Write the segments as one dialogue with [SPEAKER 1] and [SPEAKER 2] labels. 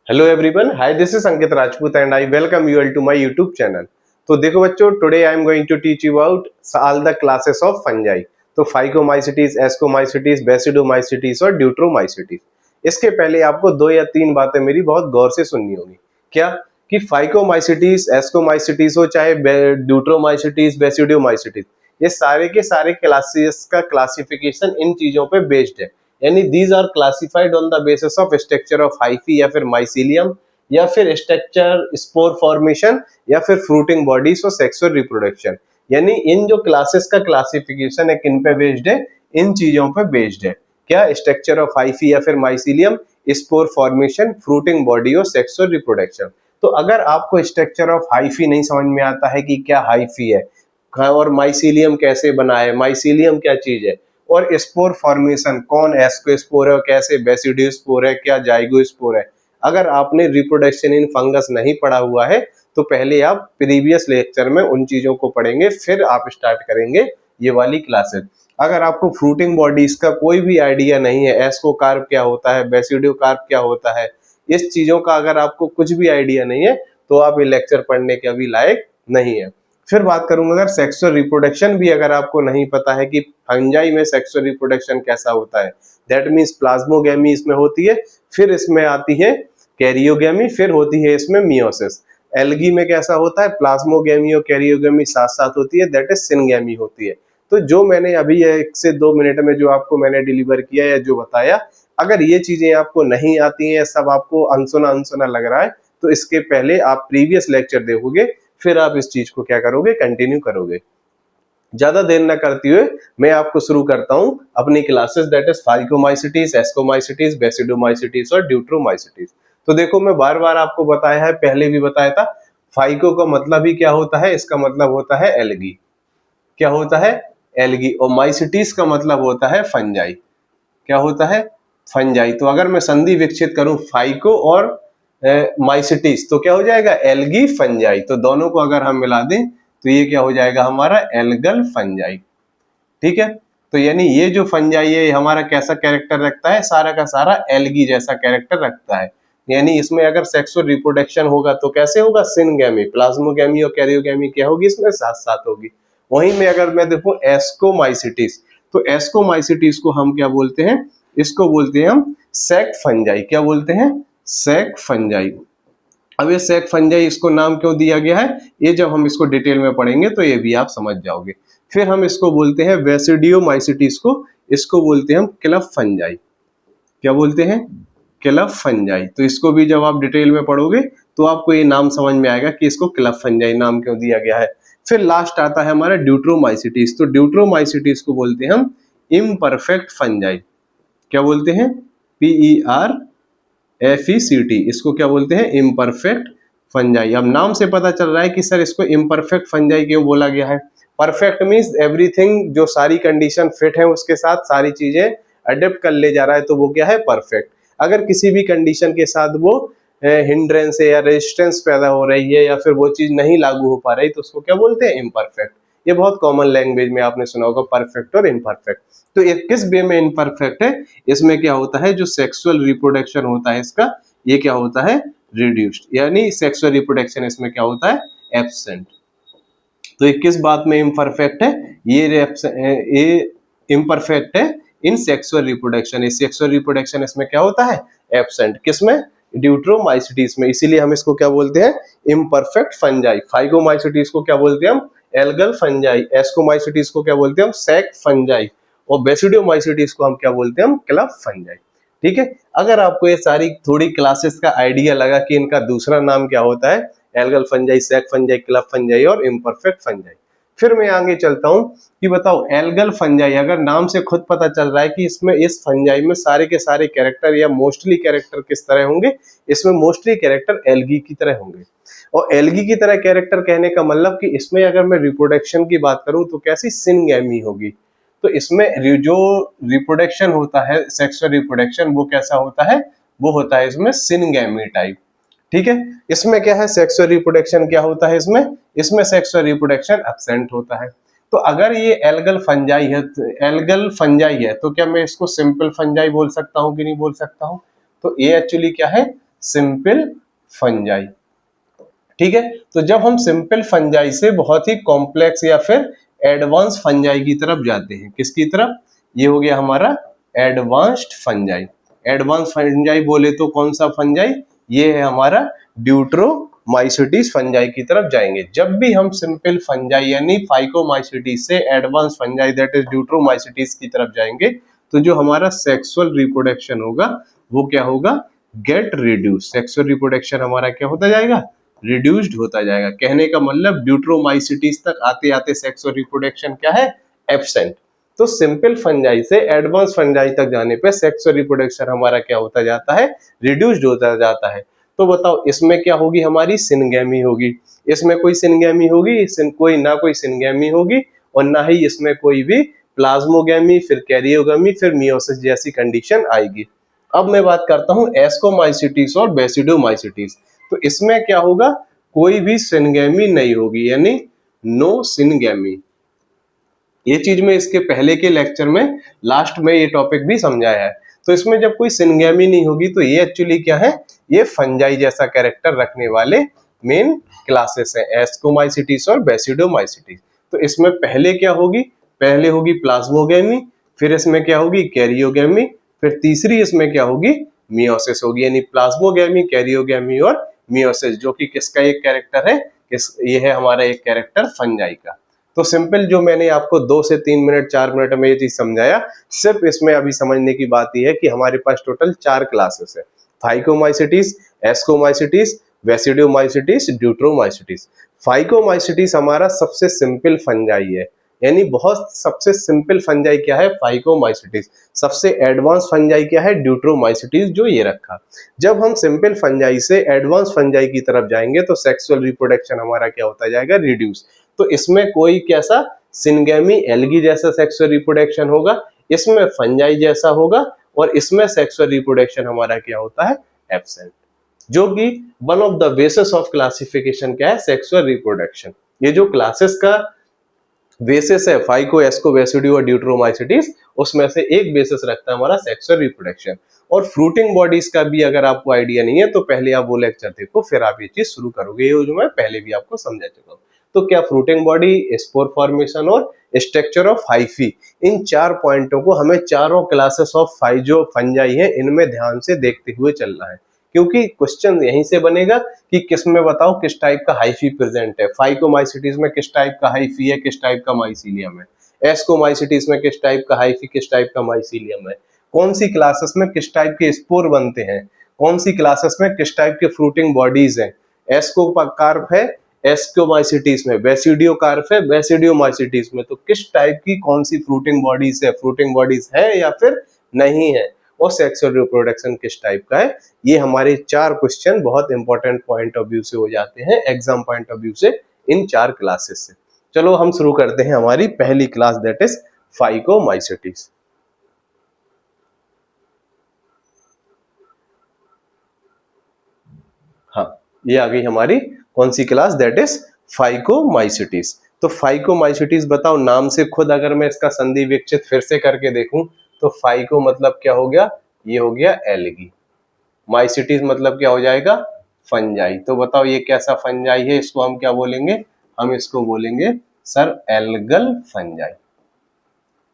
[SPEAKER 1] Hello everyone, hi this is Ankit Rajput and I welcome you all to my YouTube channel. तो देखो बच्चों, today I am going to teach you about all the classes of fungi. तो phycomycetes, ascomycetes, basidiomycetes और deuteromycetes. इसके पहले आपको दो या तीन बातें मेरी बहुत गौर से सुननी होगी। क्या कि फाइकोमाइसिटीज, एस्कोमाइसिटीज हो चाहे ड्यूट्रोमाइसिटीज, बेसिडोमाइसिटीज, ये सारे के सारे क्लासेस का क्लासिफिकेशन इन चीजों पे बेस्ड है। यानी these are classified on the basis of structure of hyphae या फिर माइसीलियम या फिर स्ट्रक्चर, स्पोर फॉर्मेशन या फिर फ्रूटिंग बॉडीज और सेक्सुअल रिप्रोडक्शन। यानी इन जो क्लासेस का क्लासिफिकेशन है किन पे बेस्ड है? इन चीजों पे बेस्ड है। क्या? स्ट्रक्चर ऑफ हाइफी या फिर mycelium, spore formation, fruiting body और सेक्सुअल रिप्रोडक्शन। तो अगर आपको स्ट्रक्चर ऑफ हाइफी नहीं समझ में आता है कि क्या हाइफी है और माइसीलियम कैसे बना है, माइसीलियम क्या चीज है, और स्पोर फॉर्मेशन कौन एस्कोस्पोर है, कैसे बेसिडियोस्पोर है, क्या जाइगोस्पोर है, अगर आपने रिप्रोडक्शन इन फंगस नहीं पढ़ा हुआ है तो पहले आप प्रीवियस लेक्चर में उन चीजों को पढ़ेंगे, फिर आप स्टार्ट करेंगे ये वाली क्लासेस। अगर आपको फ्रूटिंग बॉडीज का कोई भी आइडिया नहीं है, एस्कोकार्प क्या होता है, बेसिडियोकार्प क्या होता है, इस चीजों का अगर आपको कुछ भी आइडिया नहीं है तो आप ये लेक्चर पढ़ने के अभी लायक नहीं है। फिर बात करूंगा, अगर सेक्सुअल रिप्रोडक्शन भी अगर आपको नहीं पता है कि फंजाई में सेक्सुअल रिप्रोडक्शन कैसा होता है, दैट मीन्स प्लाज्मोगेमी इसमें होती है, फिर इसमें आती है कैरियोगेमी, फिर होती है इसमें मियोसिस। एल्गी में कैसा होता है? प्लाज्मोगेमी और कैरियोगेमी साथ साथ होती है, दैट इज सिनगेमी होती है। तो जो मैंने अभी 1 से 2 मिनट में जो आपको मैंने डिलीवर किया या जो बताया, अगर ये चीजें आपको नहीं आती हैं, सब आपको अनसुना अनसुना लग रहा है, तो इसके पहले आप प्रीवियस लेक्चर देखोगे, फिर आप इस चीज को क्या करोगे? कंटिन्यू करोगे। ज्यादा देर न करते हुए मैं आपको शुरू करता हूं अपनी classes, that is phycomycetes, ascomycetes, basidiomycetes और ड्यूट्रोमाइसिटीज। तो देखो, मैं बार बार आपको बताया है, पहले भी बताया था, फाइको का मतलब ही क्या होता है? इसका मतलब होता है एल्गी। क्या होता है? एल्गी। और माइसिटीज का मतलब होता है फंजाई। क्या होता है? फंजाई। तो अगर मैं संधि विकसित करूं फाइको और माइसिटीज तो क्या हो जाएगा? Algae fungi. तो दोनों को अगर हम मिला दें तो ये क्या हो जाएगा? हमारा एल्गल फंजाई। ठीक है। तो यानी ये जो फंजाई है हमारा कैसा कैरेक्टर रखता है? सारा का सारा एल्गी जैसा कैरेक्टर रखता है। यानी इसमें अगर सेक्सुअल रिप्रोडक्शन होगा तो कैसे होगा? सिनगेमी, प्लाज्मोगेमी और कैरियोगेमी क्या होगी? इसमें साथ साथ होगी। वहीं में अगर मैं देखूं एस्कोमाइसिटीज, तो एस्कोमाइसिटीज को हम क्या बोलते हैं? इसको बोलते हैं हम सेक फंजाई। क्या बोलते हैं? सेक फंजाई। अब ये सेक फंजाई इसको नाम क्यों दिया गया है, ये जब हम इसको डिटेल में पढ़ेंगे तो ये भी आप समझ जाओगे। फिर हम इसको बोलते हैं बेसिडियोमाइसिटीज को, इसको बोलते हैं हम क्लफ फंजाई। क्या बोलते हैं? क्लफ फंजाई। तो इसको भी जब आप डिटेल में पढ़ोगे तो आपको ये नाम समझ में आएगा कि इसको क्लफ फंजाई नाम क्यों दिया गया है। फिर लास्ट आता है हमारा ड्यूट्रोमाइसिटीज। तो ड्यूट्रोमाइसिटीज को बोलते हैं हम इम्परफेक्ट फंजाई। क्या बोलते हैं? PERFECT। इसको क्या बोलते हैं? Imperfect fungi. अब नाम से पता चल रहा है कि सर इसको इम्परफेक्ट फंजाई क्यों बोला गया है। परफेक्ट मीन्स एवरीथिंग, जो सारी कंडीशन फिट है उसके साथ सारी चीजें अडेप्ट कर ले जा रहा है, तो वो क्या है? परफेक्ट। अगर किसी भी कंडीशन के साथ वो हिंड्रेंस या रेजिस्टेंस पैदा हो रही है या फिर वो चीज नहीं लागू हो पा रही, तो उसको क्या बोलते हैं? इम्परफेक्ट। ये बहुत कॉमन लैंग्वेज में आपने सुना होगा, परफेक्ट और इम्परफेक्ट। तो ये किस वे में इम्परफेक्ट है? इसमें क्या होता है, जो सेक्सुअल रिप्रोडक्शन होता है इसका, ये क्या होता है? रिड्यूस्ड। यानी सेक्सुअल रिप्रोडक्शन इसमें क्या होता है? एब्सेंट। तो ये किस बात में इम्परफेक्ट है? ये इम्परफेक्ट है इन सेक्सुअल रिप्रोडक्शन। इस सेक्सुअल रिप्रोडक्शन इसमें क्या होता है? एब्सेंट। किसमें? ड्यूट्रोमाइसिटीज में। इसीलिए हम इसको क्या बोलते हैं? Imperfect fungi. फाइकोमाइसिटीज को क्या बोलते हैं हम? Algal fungi. एस्कोमाइसिटीज को क्या बोलते हैं हम? सेक फंजाई। और बेसिडियोमाइसिटीज को हम क्या बोलते हैं? हम क्लफ फंजाई। ठीक है। अगर आपको ये सारी थोड़ी क्लासेस का आइडिया लगा कि इनका दूसरा नाम क्या होता है, एल्गल फंजाई, सेक फंजाई, क्लफ फंजाई और इम्परफेक्ट फंजाई, फिर मैं आगे चलता हूं कि बताओ एल्गल फंजाई, अगर नाम से खुद पता चल रहा है कि इसमें इस फंजाई में सारे के सारे कैरेक्टर या मोस्टली कैरेक्टर किस तरह होंगे, इसमें मोस्टली कैरेक्टर एल्गी की तरह होंगे। और एल्गी की तरह कैरेक्टर कहने का मतलब कि इसमें अगर मैं रिप्रोडक्शन की बात करूं तो कैसी? सिनगेमी होगी। तो इसमें जो रिप्रोडक्शन होता है, सेक्सुअल रिप्रोडक्शन, वो कैसा होता है? वो होता है इसमें सिनगेमी टाइप। ठीक है। इसमें क्या है? सेक्सुअल रिप्रोडक्शन क्या होता है इसमें? इसमें सेक्सुअल रिप्रोडक्शन एब्सेंट होता है। तो अगर ये एल्गल फंजाई है, तो क्या मैं इसको सिंपल फंजाई बोल सकता हूँ कि नहीं बोल सकता हूँ? तो ये एक्चुअली क्या है? Simple fungi. ठीक है, तो जब हम सिंपल फंजाई से बहुत ही कॉम्प्लेक्स या फिर एडवांस फंजाई की तरफ जाते हैं, किसकी तरफ, ये हो गया हमारा एडवांस्ड फंजाई। एडवांस फंजाई बोले तो कौन सा फंजाई, ये है हमारा ड्यूट्रोमाइसिटीज फंजाई की तरफ जाएंगे। जब भी हम सिंपल फंजाई यानी फाइकोमाइसिटीज से advance fungi that is Deuteromycetes की तरफ जाएंगे, तो जो हमारा सेक्सुअल रिप्रोडक्शन होगा वो क्या होगा, गेट रिड्यूस। सेक्सुअल रिप्रोडक्शन हमारा क्या होता जाएगा, रिड्यूस्ड होता जाएगा। कहने का मतलब ड्यूट्रोमाइसिटीज तक आते आते सेक्सुअल रिप्रोडक्शन क्या है, एब्सेंट। तो सिंपल फंजाई से एडवांस फंजाई तक जाने पे सेक्सुअल रिप्रोडक्शन हमारा क्या होता जाता है, रिड्यूस्ड होता जाता है। तो बताओ इसमें क्या होगी, हमारी सिनगेमी होगी। इसमें कोई सिनगेमी होगी, कोई ना कोई सिनगेमी होगी, और ना ही इसमें कोई भी प्लाज्मोगेमी, फिर कैरियोगेमी, फिर मियोसिस जैसी कंडीशन आएगी। अब मैं बात करता हूं एस्कोमाइसिटीज और बेसिडोमाइसिटीज। तो इसमें क्या होगा, कोई भी सिनगेमी नहीं होगी, यानी नो सिनगेमी। ये चीज में इसके पहले के लेक्चर में लास्ट में ये टॉपिक भी समझाया है। तो इसमें जब कोई सिनगेमी नहीं होगी तो ये एक्चुअली क्या है, ये फंजाई जैसा कैरेक्टर रखने वाले मेन क्लासेस हैं, एस्कोमाइसिटीज और बेसिडोमाइसिटीज। तो इसमें पहले क्या होगी, पहले होगी प्लाज्मोगेमी, फिर इसमें क्या होगी कैरियोगेमी, फिर तीसरी इसमें क्या होगी, मियोसिस होगी। यानी प्लाज्मोगेमी, कैरियोगेमी और मियोसिस, जो कि किसका एक कैरेक्टर है, ये है हमारा एक कैरेक्टर फंजाई का। तो सिंपल जो मैंने आपको 2 से 3 मिनट 4 मिनट में ये चीज समझाया, सिर्फ इसमें अभी समझने की बात यह है कि हमारे पास टोटल 4 क्लासेस है, phycomycetes, ascomycetes, basidiomycetes, Deuteromycetes. Phycomycetes हमारा सबसे सिंपल फंजाई है, यानी बहुत सबसे सिंपल फंजाई क्या है, फाइकोमाइसिटीज। सबसे एडवांस फंजाई क्या है, ड्यूट्रोमाइसिटीज, जो ये रखा। जब हम सिंपल फंजाई से एडवांस फंजाई की तरफ जाएंगे तो सेक्सुअल रिप्रोडक्शन हमारा क्या होता जाएगा, रिड्यूस। तो इसमें कोई कैसा सिनगेमी एल्गी जैसा सेक्सुअल रिप्रोडक्शन होगा, इसमें फंजाई जैसा होगा, और इसमें सेक्सुअल रिप्रोडक्शन हमारा क्या होता है, एब्सेंट। जो कि one of the basis of classification क्या है, सेक्सुअल रिप्रोडक्शन। ये जो क्लासेस का बेसिस है फाइको, एस्को, बेसिडो और ड्यूट्रोमाइसिटीज, उसमें से एक बेसिस रखता है हमारा सेक्सुअल रिप्रोडक्शन। और फ्रूटिंग बॉडीज का भी अगर आपको आइडिया नहीं है तो पहले आप वो लेक्चर देखो, फिर आप ये चीज शुरू करोगे, ये जो मैं पहले भी आपको समझा चुका हूँ। तो क्या फ्रूटिंग बॉडी, स्पोर फॉर्मेशन और स्ट्रक्चर ऑफ हाइफी, इन 4 पॉइंटों को हमें चारों क्लासेस ऑफ जो फंजाई है इनमें ध्यान से देखते हुए चलना है, क्योंकि क्वेश्चन यहीं से बनेगा कि किस में बताओ किस टाइप का हाइफी प्रेजेंट है। फाइकोमाइसिटीज में किस टाइप का हाइफी है, किस टाइप का माइसीलियम है। एस्कोमाइसिटीज में किस टाइप का हाइफी, किस टाइप का माइसीलियम है। कौन सी क्लासेस में किस टाइप के स्पोर बनते हैं, कौन सी क्लासेस में किस टाइप के फ्रूटिंग बॉडीज हैं। एस्को कार्प है एस्कोमाइसिटीज में, बेसिडियो कार्प है बेसिडियोमाइसिटीज में। तो किस टाइप की कौन सी फ्रूटिंग बॉडीज है, फ्रूटिंग बॉडीज है या फिर नहीं है, और सेक्सुअल रिप्रोडक्शन किस टाइप का है। ये हमारे 4 क्वेश्चन बहुत इंपॉर्टेंट पॉइंट ऑफ व्यू से हो जाते हैं, एग्जाम पॉइंट ऑफ व्यू से, इन 4 क्लासेस से। चलो हम शुरू करते हैं हमारी पहली क्लास, दैट इज फाइकोमाइसिटीज। हाँ, ये आ गई हमारी कौन सी क्लास, दैट इज फाइकोमाइसिटीज। तो फाइकोमाइसिटीज बताओ, नाम से खुद अगर मैं इसका संधि विच्छेद फिर से करके देखूं तो फाइको मतलब क्या हो गया, ये हो गया एल्गी। माइसिटीज मतलब क्या हो जाएगा, फंजाई। तो बताओ ये कैसा फंजाई है, इसको हम क्या बोलेंगे, हम इसको बोलेंगे सर एल्गल फंजाई।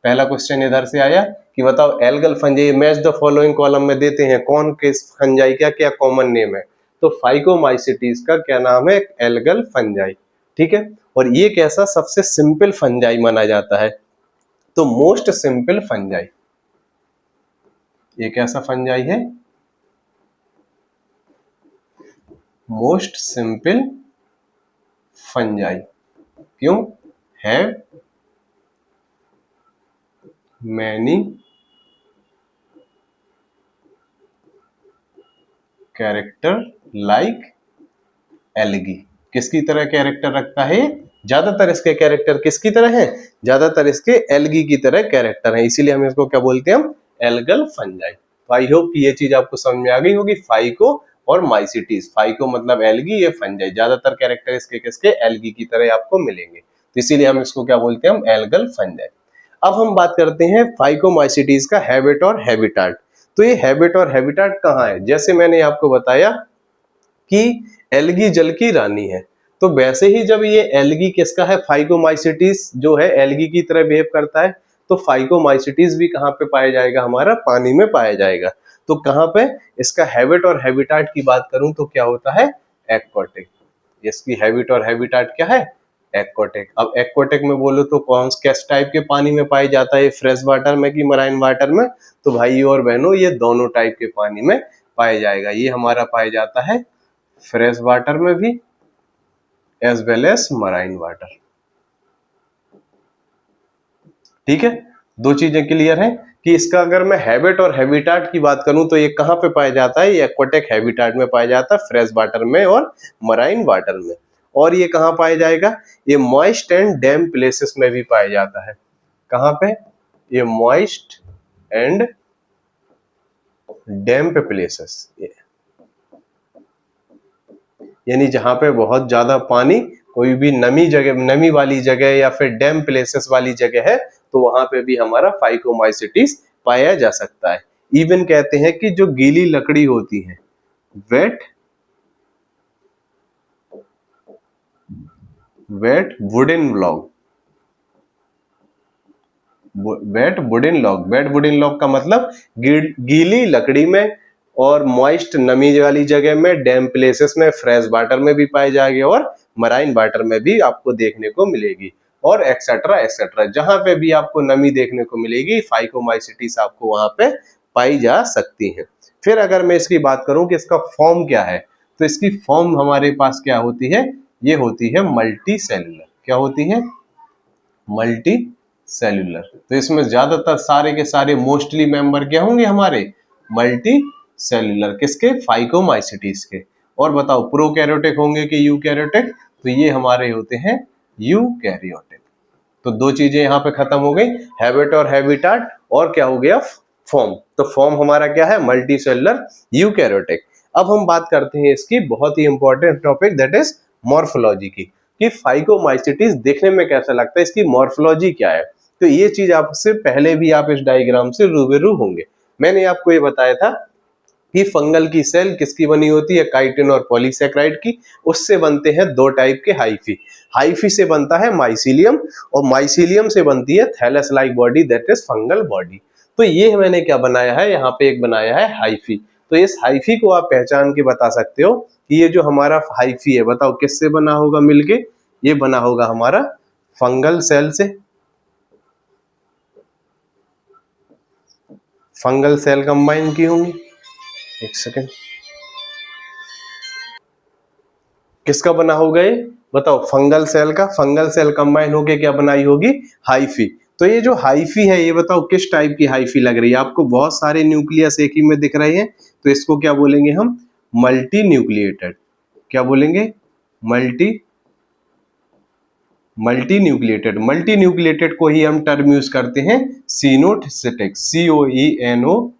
[SPEAKER 1] पहला क्वेश्चन इधर से आया कि बताओ algal fungi, match the following column में देते हैं कौन किस फंजाई का क्या कॉमन नेम है। तो फाइकोमाइसिटीज का क्या नाम है, एल्गल फंजाई। ठीक है, और ये कैसा सबसे सिंपल फंजाई माना जाता है, तो मोस्ट सिंपल फंजाई। ये कैसा फंजाई है, मोस्ट सिंपल फंजाई। क्यों, have many character like algae. किसकी तरह कैरेक्टर रखता है, ज्यादातर इसके कैरेक्टर किसकी तरह है, ज्यादातर इसके एल्गी की तरह कैरेक्टर है, इसीलिए हम इसको क्या बोलते हैं, हम एल्गल फंजाई। तो आई होप कि ये चीज आपको समझ में आ गई होगी। फाइको और माइसिटीज, फाइको मतलब एल्गी, ये फंजाई, ज्यादातर कैरेक्टर इसके किसके, एल्गी की तरह आपको मिलेंगे, तो इसीलिए हम इसको क्या बोलते हैं, हम एल्गल फंजाई। अब हम बात करते हैं फाइकोमाइसिटीज का हैबिट और हैबिटाट। तो ये हैबिट और हैबिटाट कहाँ है? जैसे मैंने आपको बताया कि एल्गी जल की रानी है, तो वैसे ही जब ये एल्गी किसका है, फाइकोमाइसिटीज जो है एल्गी की तरह बिहेव करता है, तो फाइकोमाइसिटीज भी कहाँ पे पाया जाएगा, हमारा पानी में पाया जाएगा। तो कहाँ पे इसका हैबिट और हैबिटाट की बात करूं तो क्या होता है, एक्वाटिक। इसकी हैबिट और हैबिटाट क्या है, एक्वाटिक। अब एक्वाटिक में बोलो तो कौन किस टाइप के पानी में पाई जाता है, फ्रेश वाटर में कि मराइन वाटर में? तो भाई और बहनों ये दोनों टाइप के पानी में पाया जाएगा। ये हमारा पाया जाता है फ्रेश वाटर में भी as well as marine water. ठीक है, दो चीजें क्लियर हैं कि इसका अगर मैं हैबिट और हैबिटाट की बात करूं तो ये कहां पे पाया जाता है, ये एक्वाटिक हैबिटाट में पाया जाता है, फ्रेश वाटर में और मराइन वाटर में। और ये कहां पाया जाएगा, ये मॉइस्ट एंड डैम प्लेसेस में भी पाया जाता है। कहां पे, ये मॉइस्ट एंड डैम्प प्लेसेस, यानी जहां पे बहुत ज्यादा पानी, कोई भी नमी जगह, नमी वाली जगह या फिर डैम प्लेसेस वाली जगह है, तो वहां पे भी हमारा फाइकोमाइसिटीज पाया जा सकता है। इवन कहते हैं कि जो गीली लकड़ी होती है, wet wooden log, wet wooden log का मतलब गीली लकड़ी में और मॉइस्ट नमी वाली जगह में, डैम प्लेसेस में, फ्रेश वाटर में भी पाए जाएंगे और मराइन वाटर में भी आपको देखने को मिलेगी, और एक्सेट्रा एक्सेट्रा। जहां पे भी आपको नमी देखने को मिलेगी, फाइकोमाइसिटीज आपको वहां पे पाई जा सकती है। फिर अगर मैं इसकी बात करूं कि इसका फॉर्म क्या है, तो इसकी फॉर्म हमारे पास क्या होती है, ये होती है मल्टी सेलुलर। क्या होती है, मल्टी सेल्यूलर। तो इसमें ज्यादातर सारे के सारे मोस्टली मेंबर क्या होंगे हमारे, मल्टी सेल्यूलर। किसके, फाइकोमाइसिटीज के। और बताओ प्रोकैरियोटिक होंगे कि यूकैरियोटिक, तो ये हमारे होते हैं यूकैरियोटिक। तो दो चीजें यहाँ पे खत्म हो गई, हैबिट और हैबिटाट, और क्या हो गया, फॉर्म। तो फॉर्म हमारा क्या है, मल्टी सेल्यूलर यूकैरियोटिक। अब हम बात करते हैं इसकी बहुत ही important topic, that is morphology की, कि फाइकोमाइसिटीज देखने में कैसा लगता है, इसकी मॉर्फोलॉजी क्या है। तो ये चीज आपसे पहले भी आप इस डायग्राम से रूबरू होंगे। मैंने आपको ये बताया था कि फंगल की सेल किसकी बनी होती है, काइटिन और पॉलीसैकेराइड की। उससे बनते हैं दो टाइप के हाइफी। हाइफी से बनता है माइसीलियम, और माइसीलियम से बनती है thallus like body, that is fungal body. तो ये मैंने क्या बनाया है, यहाँ पे एक बनाया है हाइफी। तो इस हाइफी को आप पहचान के बता सकते हो कि ये जो हमारा हाइफी है, बताओ किससे बना होगा मिलके, ये बना होगा हमारा फंगल सेल से। फंगल सेल कंबाइन की होंगी, एक सेकेंड, किसका बना होगा ये, बताओ, फंगल सेल का। फंगल सेल कंबाइन होके क्या बनाई होगी, हाइफी। तो ये जो हाइफी है, ये बताओ किस टाइप की हाइफी लग रही है आपको, बहुत सारे न्यूक्लियस एक ही में दिख रहे हैं, तो इसको क्या बोलेंगे हम, मल्टी न्यूक्लिएटेड। क्या बोलेंगे, मल्टी न्यूक्लिएटेड। मल्टी न्यूक्लिएटेड को ही हम टर्म यूज करते हैं सीनोसिटिक, COENOCYTIC।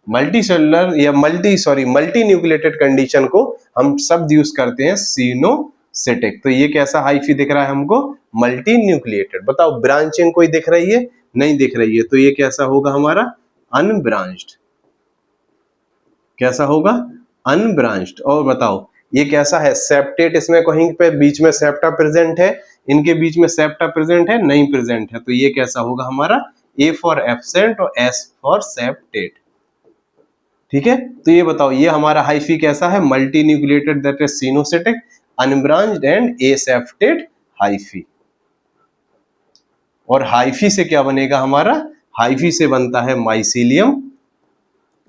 [SPEAKER 1] मल्टी सेलुलर या मल्टी न्यूक्लिएटेड कंडीशन को हम शब्द यूज करते हैं सीनोसिटिक। तो ये कैसा हाइफी दिख रहा है हमको, मल्टी न्यूक्लिएटेड। बताओ ब्रांचिंग कोई दिख रही है, नहीं दिख रही है, तो ये कैसा होगा हमारा, अनब्रांच्ड। कैसा होगा, अनब्रांच्ड। और बताओ ये कैसा है, सेप्टेट। इसमें कहीं पे बीच में सेप्टा प्रेजेंट है, इनके बीच में सेप्टा प्रेजेंट है, नहीं प्रेजेंट है, तो ये कैसा होगा हमारा, A फॉर एब्सेंट और S फॉर सेप्टेट। ठीक है, तो ये बताओ ये हमारा हाइफी कैसा है, multi nucleated, that is coenocytic, unbranched and aseptate hyphae. और हाइफी से क्या बनेगा हमारा, हाइफी से बनता है माइसीलियम,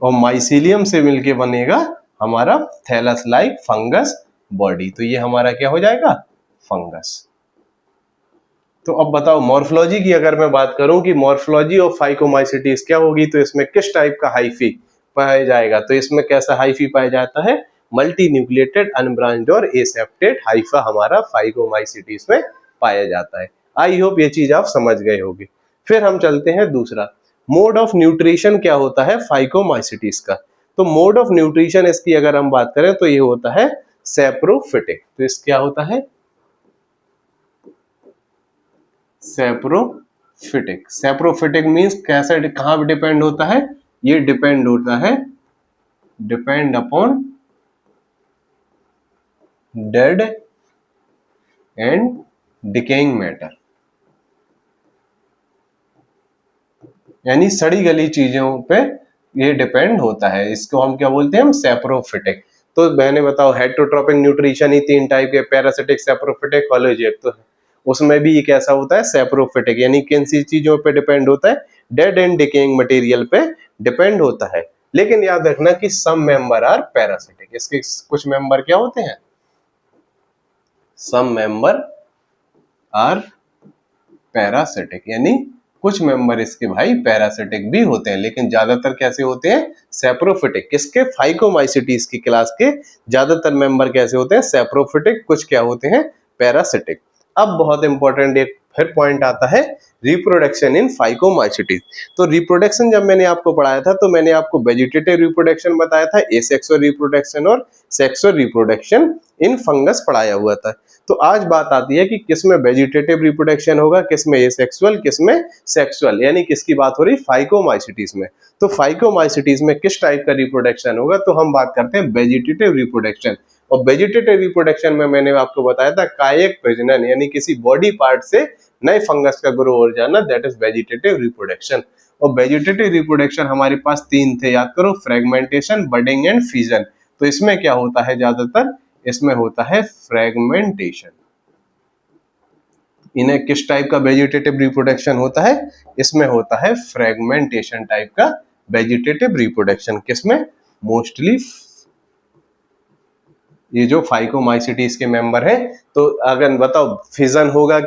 [SPEAKER 1] और माइसीलियम से मिलके बनेगा हमारा थैलस लाइक फंगस बॉडी। तो ये हमारा क्या हो जाएगा, फंगस। तो अब बताओ मॉर्फोलॉजी की अगर मैं बात करूं कि मॉर्फोलॉजी ऑफ फाइकोमाइसिटीज क्या होगी, तो इसमें किस टाइप का हाइफी पाया जाएगा, तो इसमें कैसा हाइफी पाया जाता है, मल्टी न्यूक्लिएटेड, अनब्रांच्ड और एसेप्टेड हाइफा हमारा फाइकोमाइसिटीज में पाया जाता है। आई होप ये चीज आप समझ गए होंगे। फिर हम चलते हैं दूसरा, मोड ऑफ न्यूट्रिशन क्या होता है फाइकोमाइसिटीज का। तो मोड ऑफ न्यूट्रिशन इसकी अगर हम बात करें तो ये होता है सैप्रोफिटिक। तो इस क्या होता है, सैप्रोफिटिक। फिटिक। सेप्रोफिटिक मीन्स कैसे, कहां डिपेंड होता है, ये डिपेंड होता है, depend upon dead and decaying matter, यानी सड़ी गली चीजों पे ये डिपेंड होता है। इसको हम क्या बोलते हैं, हम सेप्रोफिटिक। तो मैंने बताओ हेटरोट्रोपिक न्यूट्रिशन ही 3 टाइप के, पैरासिटिक, सेप्रोफिटिक, होलोजिक। तो उसमें भी ये कैसा होता है, सेप्रोफिटिक, यानी किन सी चीजों पे डिपेंड होता है, डेड एंड डिकेइंग मटेरियल पे डिपेंड होता है। लेकिन याद रखना कि सम मेंबर आर पैरासिटिक, इसके कुछ मेंबर क्या होते हैं, सम मेंबर आर पैरासिटिक, यानी कुछ मेंबर इसके भाई पैरासिटिक भी होते हैं, लेकिन ज्यादातर कैसे होते हैं, सेप्रोफिटिक। किसके, फाइकोमाइसिटीज की क्लास के ज्यादातर मेंबर कैसे होते हैं, सेप्रोफिटिक, कुछ क्या होते हैं, पैरासिटिक। अब बहुत इंपॉर्टेंट एक फिर पॉइंट आता है, रिप्रोडक्शन इन फाइकोमाइसिटीज। तो रिप्रोडक्शन जब मैंने आपको पढ़ाया था तो मैंने आपको वेजिटेटिव रिप्रोडक्शन बताया था, एसेक्सुअल रिप्रोडक्शन और सेक्सुअल रिप्रोडक्शन इन फंगस पढ़ाया हुआ था। तो आज बात आती है कि किसमें वेजिटेटिव रिप्रोडक्शन होगा, किसमें एसेक्सुअल, किसमें सेक्सुअल, यानी किसकी बात हो रही, फाइकोमाइसिटीज में। तो फाइकोमाइसिटीज में किस टाइप का रिप्रोडक्शन होगा, तो हम बात करते हैं वेजिटेटिव रिप्रोडक्शन। और वेजिटेटिव रिप्रोडक्शन में मैंने आपको बताया था कायिक प्रजनन, यानी किसी बॉडी पार्ट से नए फंगस का ग्रो हो जाना, दैट इज वेजिटेटिव रिप्रोडक्शन। और वेजिटेटिव रिप्रोडक्शन हमारे पास 3 थे, याद करो, फ्रेगमेंटेशन, बडिंग एंड फ्यूजन। तो इसमें क्या होता है, ज्यादातर इसमें होता है फ्रेगमेंटेशन। इन्हें किस टाइप का वेजिटेटिव रिप्रोडक्शन होता है, इसमें होता है फ्रेगमेंटेशन टाइप का वेजिटेटिव रिप्रोडक्शन। किसमें, मोस्टली ये जो फाइकोमाइसिटीज के मेंबर हैं। तो अगर बताओ फिजन होगा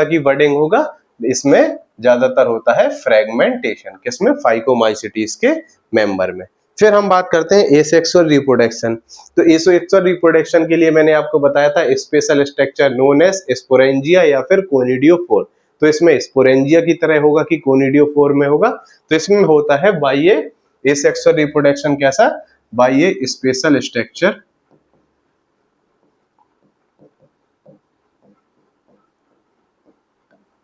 [SPEAKER 1] कि बडिंग होगा, इसमें ज्यादातर होता है फ्रेगमेंटेशन, किसमें, फाइकोमाइसिटीज के मेंबर में। फिर हम बात करते हैं एसेक्सुअल रिप्रोडक्शन। तो एसेक्सुअल रिप्रोडक्शन के लिए मैंने आपको बताया था special structure known as sporangia या फिर कोनिडियोफोर। तो इसमें स्पोरेंजिया की तरह होगा कि कोनिडियोफोर में होगा। तो इसमें होता है बाय ए एसेक्सुअल रिप्रोडक्शन, कैसा, by a special structure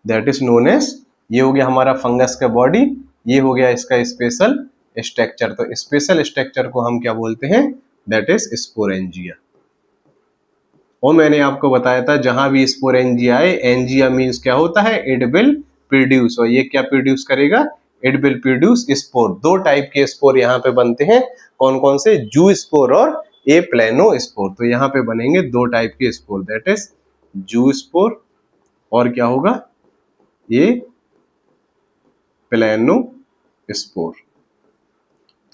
[SPEAKER 1] that is known as, ये हो गया हमारा फंगस का बॉडी, ये हो गया इसका स्पेशल स्ट्रक्चर। तो स्पेशल स्ट्रक्चर को हम क्या बोलते हैं, दैट इज स्पोरेंजिया। और मैंने आपको बताया था जहां भी स्पोरेंजिया है, एंजिया मीन्स क्या होता है, इट विल प्रोड्यूस, और ये क्या प्रोड्यूस करेगा, it will produce spore. 2 type के स्पोर यहाँ पे बनते हैं, कौन कौन से, जू स्पोर और ए प्लेनो स्पोर। तो यहाँ पे बनेंगे 2 टाइप के स्पोर, दैट इज जू स्पोर और क्या होगा, ये प्लेनो स्पोर।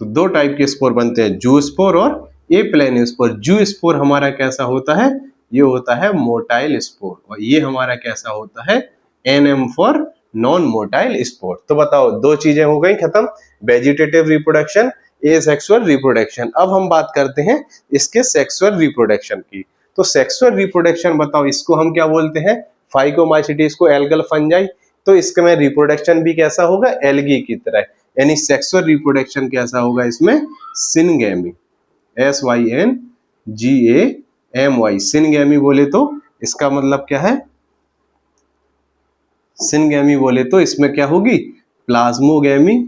[SPEAKER 1] तो 2 टाइप के स्पोर बनते हैं, जू स्पोर और ए प्लेनो स्पोर। जू स्पोर हमारा कैसा होता है, ये होता है मोटाइल स्पोर, और ये हमारा कैसा होता है, NM for non motile spore. तो बताओ 2 चीजें हो गई खत्म, वेजिटेटिव रिप्रोडक्शन, एसेक्सुअल रिप्रोडक्शन। अब हम बात करते हैं इसके सेक्सुअल रिप्रोडक्शन की। तो सेक्सुअल रिप्रोडक्शन बताओ, इसको हम क्या बोलते हैं, फाइकोमाइसिटीज को एल्गल फंजाई। तो इसके में रिप्रोडक्शन भी कैसा होगा, एल्गी की तरह, यानी सेक्सुअल रिप्रोडक्शन कैसा होगा इसमें, सिनगैमी, SYNGAMY, सिनगैमी बोले तो इसका मतलब क्या है, सिनगैमी बोले तो इसमें क्या होगी, प्लाज्मोगैमी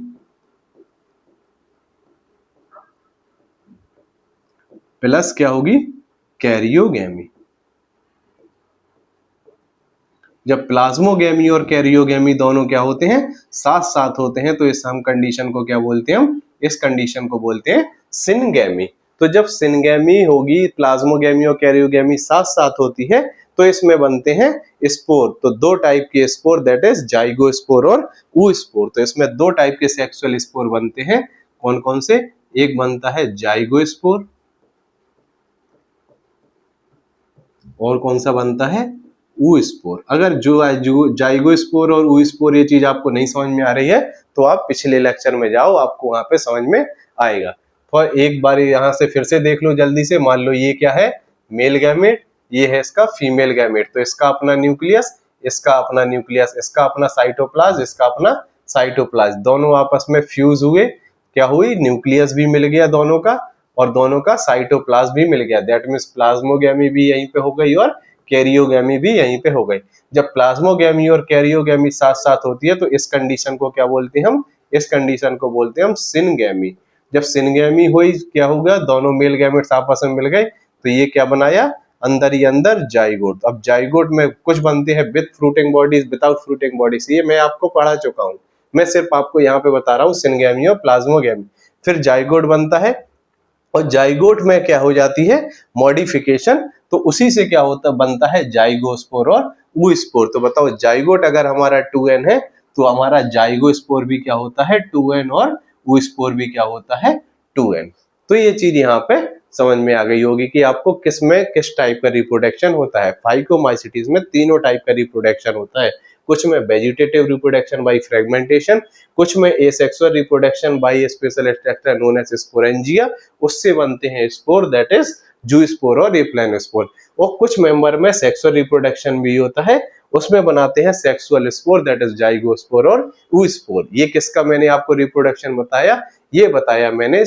[SPEAKER 1] प्लस क्या होगी, कैरियोगैमी। जब प्लाज्मोगैमी और कैरियोगैमी दोनों क्या होते हैं, साथ साथ होते हैं, तो इस हम कंडीशन को क्या बोलते हैं, हम इस कंडीशन को बोलते हैं सिनगैमी। तो जब सिनगैमी होगी, प्लाज्मोगैमी और कैरियोगैमी साथ साथ होती है, तो इसमें बनते हैं स्पोर। तो 2 टाइप के स्पोर, दैट इज जाइगोस्पोर और oospore। तो इसमें 2 टाइप के सेक्सुअल स्पोर बनते हैं, कौन कौन से, एक बनता है जाइगोस्पोर और कौन सा बनता है, oospore। अगर जो जाइगोस्पोर और oospore ये चीज आपको नहीं समझ में आ रही है, तो आप पिछले लेक्चर में जाओ, आपको वहां पे समझ में आएगा। और एक बार यहाँ से फिर से देख लो जल्दी से, मान लो ये क्या है, मेल गैमेट, ये है इसका फीमेल गैमेट। तो इसका अपना न्यूक्लियस, इसका अपना न्यूक्लियस, इसका अपना साइटोप्लाज्म, इसका अपना साइटोप्लाज्म, दोनों आपस में फ्यूज हुए, क्या हुई, न्यूक्लियस भी मिल गया दोनों का, और दोनों का साइटोप्लाज्म भी मिल गया, दैट मीन्स प्लाज्मोगैमी भी यहीं पे हो गई और कैरियोगैमी भी यहीं पे हो गई। जब प्लाज्मोगैमी और कैरियोगैमी साथ साथ होती है तो इस कंडीशन को क्या बोलते हैं हम, इस कंडीशन को बोलते हैं हम सिनगैमी। जब सिनगैमी हुई क्या होगा, दोनों मेल गैमेट्स आपस में मिल गए तो ये क्या बनाया, अंदर ही अंदर जाइगोट। अब जाइगोट में कुछ बनते हैं with fruiting bodies, without fruiting bodies, ये मैं आपको पढ़ा चुका हूँ, मैं सिर्फ आपको यहाँ पे बता रहा हूँ सिनगैमी और प्लाज्मोगैमी। फिर जाइगोट बनता है और जाइगोट में क्या हो जाती है, मॉडिफिकेशन, तो उसी से क्या होता बनता है जाइगोस्पोर और oospore। तो बताओ जाइगोट अगर हमारा 2n है तो हमारा जाइगोस्पोर भी क्या होता है 2n और oospore भी क्या होता है 2n। तो ये चीज यहाँ पे समझ में आ गई होगी कि आपको किस में किस टाइप का रिप्रोडक्शन होता है। फाइकोमाइसिटीज में तीनों टाइप का रिप्रोडक्शन होता है, कुछ में वेजिटेटिव रिप्रोडक्शन बाय फ्रेगमेंटेशन, कुछ में asexual reproduction by special structure known as sporangia, उससे बनते हैं स्पोर दैट इज जूस्पोर और एप्लानोस्पोर। और कुछ मेंबर में सेक्सुअल रिप्रोडक्शन भी होता है, उसमें बनाते हैं sexual spore that is zygospore और oospore। ये किसका मैंने आपको रिप्रोडक्शन बताया, ये बताया मैंने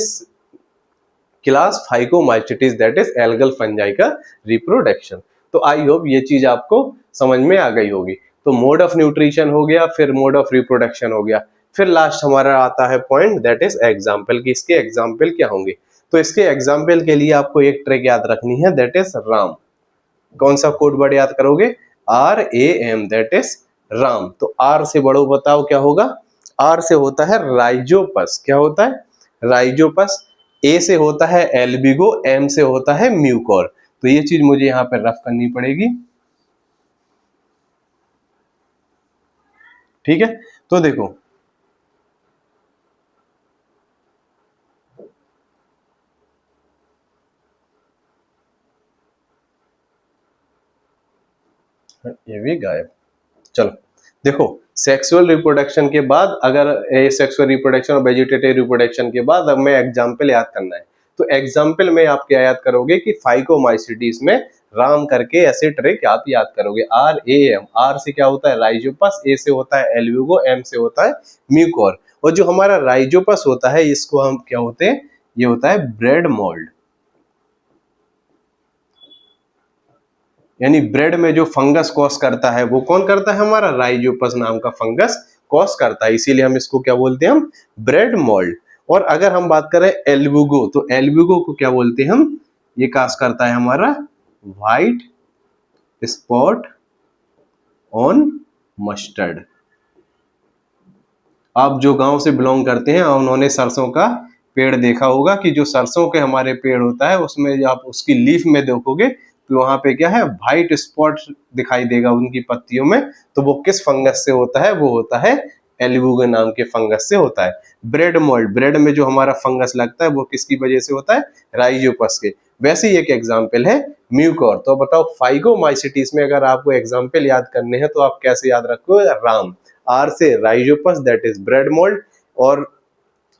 [SPEAKER 1] class phycomycetes that is algal fungi का रिप्रोडक्शन। तो आई होप ये चीज आपको समझ में आ गई होगी। तो मोड ऑफ न्यूट्रिशन हो गया, फिर मोड ऑफ रिप्रोडक्शन हो गया, फिर लास्ट हमारा आता है पॉइंट दैट इज एग्जाम्पल की इसके एग्जाम्पल क्या होंगे। तो इसके एग्जाम्पल के लिए आपको एक ट्रिक याद रखनी है दैट इज राम। कौन सा कोड वर्ड याद करोगे, RAM, दैट इज राम। तो आर से बड़ो बताओ क्या होगा, आर से होता है राइजोपस, क्या होता है राइजोपस। ए से होता है एल्बिगो, एम से होता है म्यूकोर। तो ये चीज मुझे यहाँ पे रफ करनी पड़ेगी, ठीक है। तो देखो ये भी गायब, चलो देखो सेक्सुअल रिप्रोडक्शन के बाद अगर सेक्सुअल रिप्रोडक्शन और वेजिटेटिव रिप्रोडक्शन के बाद अब मैं एग्जाम्पल याद करना है। तो एग्जाम्पल में आप क्या याद करोगे कि फाइकोमाइसिटीज में राम करके ऐसे ट्रिक आप याद करोगे। RAM, आर से क्या होता है राइजोपस, ए से होता है एल्ब्यूगो, एम से होता है म्यूकोर। और जो हमारा राइजोपस होता है इसको हम क्या होते हैं, ये होता है ब्रेड मोल्ड, यानी ब्रेड में जो फंगस कॉज करता है वो कौन करता है, हमारा राइजोपस नाम का फंगस कॉज करता है, इसीलिए हम इसको क्या बोलते हैं, हम ब्रेड मोल्ड। और अगर हम बात करें एल्ब्यूगो, तो एल्ब्यूगो को क्या बोलते हैं हम, ये काज करता है हमारा व्हाइट स्पॉट ऑन मस्टर्ड। आप जो गांव से बिलोंग करते हैं उन्होंने सरसों का पेड़ देखा होगा कि जो सरसों के हमारे पेड़ होता है उसमें आप उसकी लीफ में देखोगे तो वहां पे क्या है व्हाइट स्पॉट दिखाई देगा उनकी पत्तियों में। तो वो किस फंगस से होता है, वो होता है एल्ब्यूगो नाम के फंगस से होता है। ब्रेड मोल्ड, ब्रेड में जो हमारा फंगस लगता है वो किसकी वजह से होता है, राइजोपस के। वैसे ही एक एग्जाम्पल है म्यूकोर। तो बताओ फाइकोमाइसिटीज में अगर आपको एग्जाम्पल याद करने हैं तो आप कैसे याद रखो, राम, आर से Rhizopus that is bread mould, और